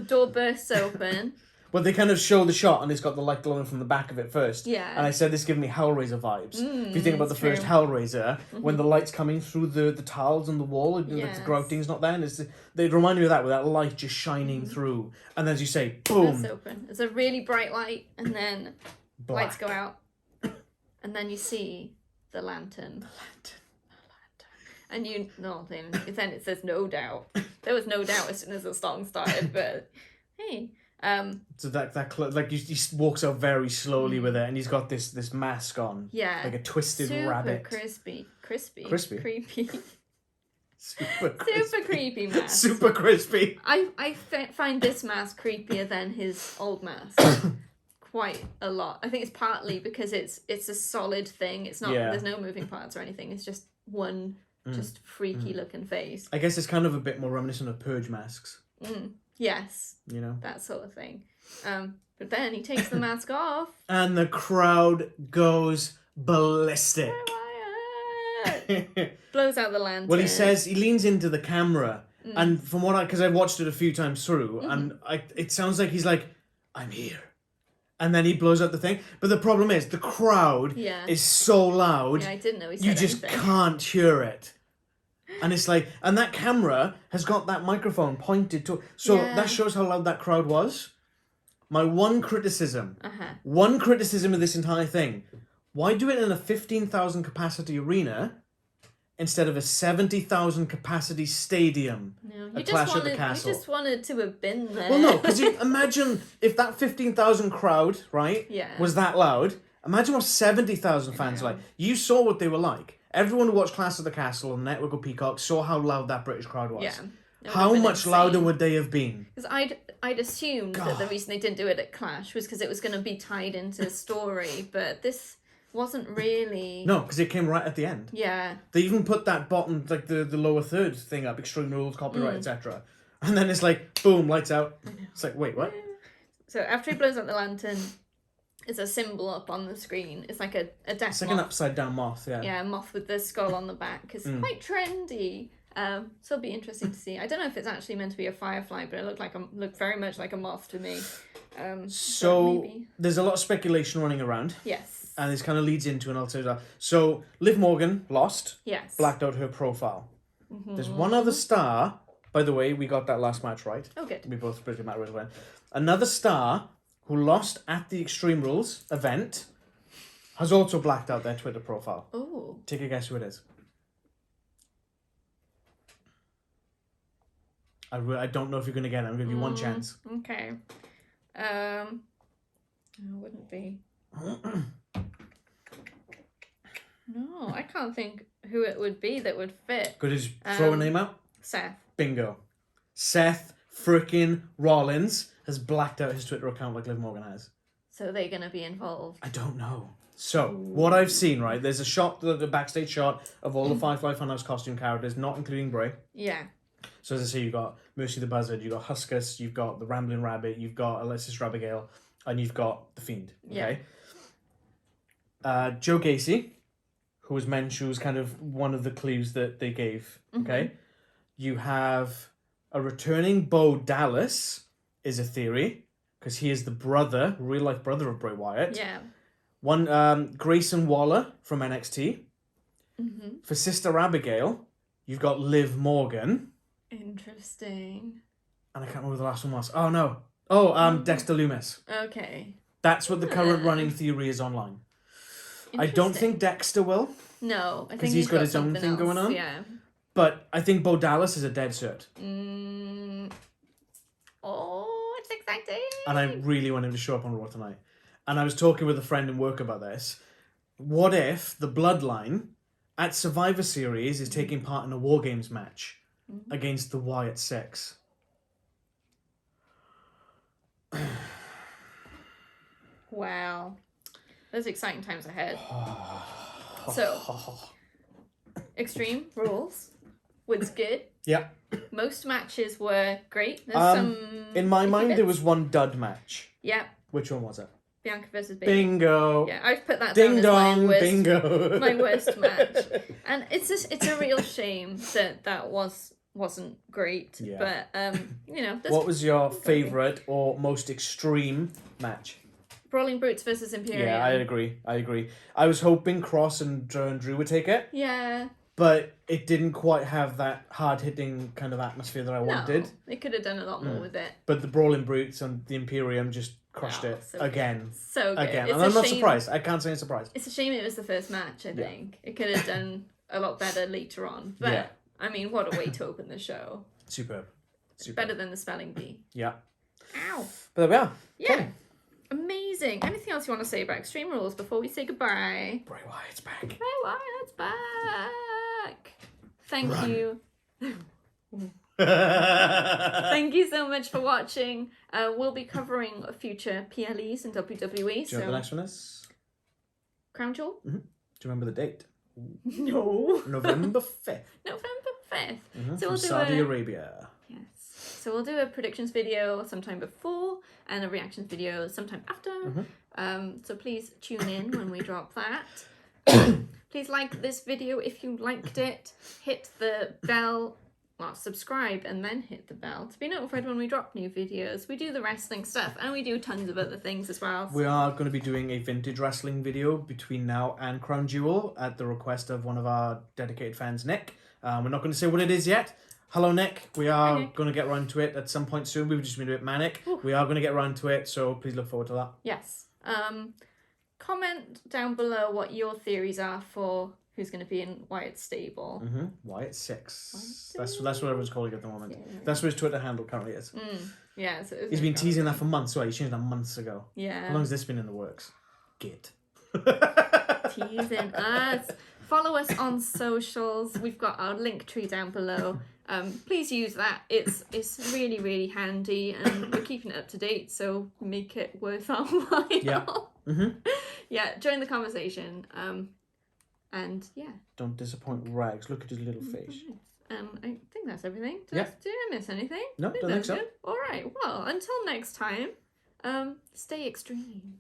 A: door bursts open.
B: Well, they kind of show the shot and it's got the light glowing from the back of it first.
A: Yeah.
B: And I said this gave me Hellraiser vibes. If you think about the first Hellraiser, when the light's coming through the tiles on the wall, and like, the grouting's not there, and they remind me of that, with that light just shining through. And as you say, boom.
A: It's open. It's a really bright light, and then
B: Black.
A: lights go out. And then you see the lantern. And then it says no doubt. There was no doubt as soon as the song started, but hey.
B: So like he walks out very slowly with it, and he's got this mask on.
A: Yeah.
B: Like a twisted rabbit.
A: Crispy.
B: Creepy
A: Super creepy mask.
B: Super crispy.
A: I find this mask creepier than his old mask. Quite a lot. I think it's partly because it's a solid thing. It's not. There's no moving parts or anything. It's just one just freaky looking face.
B: I guess it's kind of a bit more reminiscent of Purge masks.
A: Yes.
B: You know?
A: That sort of thing. But then he takes the mask off.
B: And the crowd goes ballistic.
A: Blows out the lantern.
B: Well, he leans into the camera, and from what because I watched it a few times through, and it sounds like he's like, I'm here. And then he blows out the thing. But the problem is, the crowd is so loud,
A: I didn't know he said
B: you just
A: anything.
B: can't hear it. And it's like, and that camera has got that microphone pointed to, so that shows how loud that crowd was. My one criticism of this entire thing, why do it in a 15,000 capacity arena instead of a 70,000 capacity stadium?
A: No,
B: at Clash at the Castle.
A: You just wanted to have been there.
B: Well, no, because imagine if that 15,000 crowd, right, was that loud. Imagine what 70,000 fans are like. You saw what they were like. Everyone who watched Clash at the Castle on the network or Peacock saw how loud that British crowd was.
A: Yeah.
B: How much louder would they have been?
A: Because I'd assumed that the reason they didn't do it at Clash was because it was going to be tied into the story, but this wasn't really.
B: No, because it came right at the end.
A: Yeah.
B: They even put that bottom, like the lower third thing up, Extreme Rules, copyright, etc. And then it's like, boom, lights out. It's like, wait, what?
A: So after he blows up the lantern, it's a symbol up on the screen. It's like a death
B: It's like
A: moth.
B: an upside down moth, yeah.
A: Yeah, a moth with the skull on the back. It's quite trendy. So it'll be interesting to see. I don't know if it's actually meant to be a firefly, but it looked very much like a moth to me.
B: So there's a lot of speculation running around.
A: Yes.
B: And this kind of leads into, and I'll tell you that. So Liv Morgan lost.
A: Yes.
B: Blacked out her profile. There's one other star. By the way, we got that last match right.
A: Oh, good.
B: We both pretty much went. Another star who lost at the Extreme Rules event has also blacked out their Twitter profile.
A: Oh.
B: Take a guess who it is. I don't know if you're going to get it. I'm going to give you one chance.
A: Okay. It wouldn't be. No, I can't think who it would be that would fit.
B: Could you just throw a name out?
A: Seth.
B: Bingo. Seth freaking Rollins has blacked out his Twitter account like Liv Morgan has.
A: So they're going to be involved.
B: I don't know. So, what I've seen, right, there's a shot, the backstage shot of all the Firefly Funhouse costume characters, not including Bray.
A: Yeah.
B: So as I say, you've got Mercy the Buzzard, you've got Huskus, you've got the Rambling Rabbit, you've got Alexis Rabigail, and you've got the Fiend. Okay. Joe Gacy, who was kind of one of the clues that they gave. Okay. You have a returning Bo Dallas is a theory, because he is the brother, real life brother of Bray Wyatt.
A: Yeah.
B: One Grayson Waller from NXT. For Sister Abigail, you've got Liv Morgan.
A: Interesting.
B: And I can't remember the last one was. Oh, no. Oh, Dexter Loomis.
A: Okay.
B: That's what the current running theory is online. I don't think Dexter will.
A: No, I think
B: because he's got his own thing going on.
A: Yeah.
B: But I think Bo Dallas is a dead cert.
A: Oh, it's exciting.
B: And I really want him to show up on Raw tonight. And I was talking with a friend in work about this. What if the Bloodline at Survivor Series is taking part in a War Games match against the Wyatt Six?
A: Wow. There's exciting times ahead. So, Extreme Rules was good.
B: Yeah.
A: Most matches were great. There's some...
B: In my mind, there was one dud match.
A: Yeah.
B: Which one was it?
A: Bianca versus Bayley.
B: Bingo.
A: Yeah, I've put that
B: Ding
A: down
B: dong,
A: as my worst,
B: bingo.
A: my worst match. And it's a real shame that wasn't great.
B: Yeah.
A: But, you know...
B: What was your favourite or most extreme match?
A: Brawling Brutes versus Imperium.
B: Yeah, I agree. I was hoping Kross and Drew would take it.
A: Yeah.
B: But it didn't quite have that hard-hitting kind of atmosphere that I wanted.
A: They could have done a lot more with it.
B: But the Brawling Brutes and the Imperium just crushed it
A: so
B: again.
A: Good. So good.
B: Again.
A: It's
B: And I'm not surprised. I can't say I'm surprised.
A: It's a shame it was the first match, I think. It could have done a lot better later on. But, I mean, what a way to open the show.
B: Superb.
A: Better than the spelling bee.
B: Yeah.
A: Ow.
B: But there we are.
A: Yeah.
B: Cool.
A: Amazing. Anything else you want to say about Extreme Rules before we say goodbye?
B: Bray Wyatt's back.
A: Bray Wyatt's back. Thank you. Thank you so much for watching. We'll be covering future PLEs in WWE.
B: Do you know what the next one is?
A: Crown Jewel?
B: Mm-hmm. Do you remember the date?
A: No.
B: November 5th.
A: November 5th.
B: Mm-hmm.
A: So
B: From Saudi Arabia.
A: Yes. So we'll do a predictions video sometime before and a reactions video sometime after. So please tune in when we drop that. Please like this video if you liked it. Hit the bell. Well, subscribe and then hit the bell to be notified when we drop new videos. We do the wrestling stuff and we do tons of other things as well.
B: We are going to be doing a vintage wrestling video between now and Crown Jewel at the request of one of our dedicated fans, Nick. We're not going to say what it is yet. Hello, Nick. We are going to get around to it at some point soon. We've just been a bit manic. Ooh. We are going to get around to it, so please look forward to that.
A: Yes. Comment down below what your theories are for who's going to be in Wyatt's stable.
B: Wyatt 6. That's what everyone's calling it at the moment. Yeah. That's what his Twitter handle currently is.
A: Yeah. So
B: he's been teasing that for months. Well, he changed that months ago.
A: Yeah.
B: How long has this been in the works? Git.
A: Teasing us. Follow us on socials. We've got our link tree down below. Please use that. It's really, really handy and we're keeping it up to date, so make it worth our while.
B: Yeah.
A: Yeah, join the conversation. And yeah.
B: Don't disappoint Rags. Look at his little face.
A: I think that's everything. Did I miss anything?
B: No, don't think so.
A: All right. Well, until next time, stay extreme.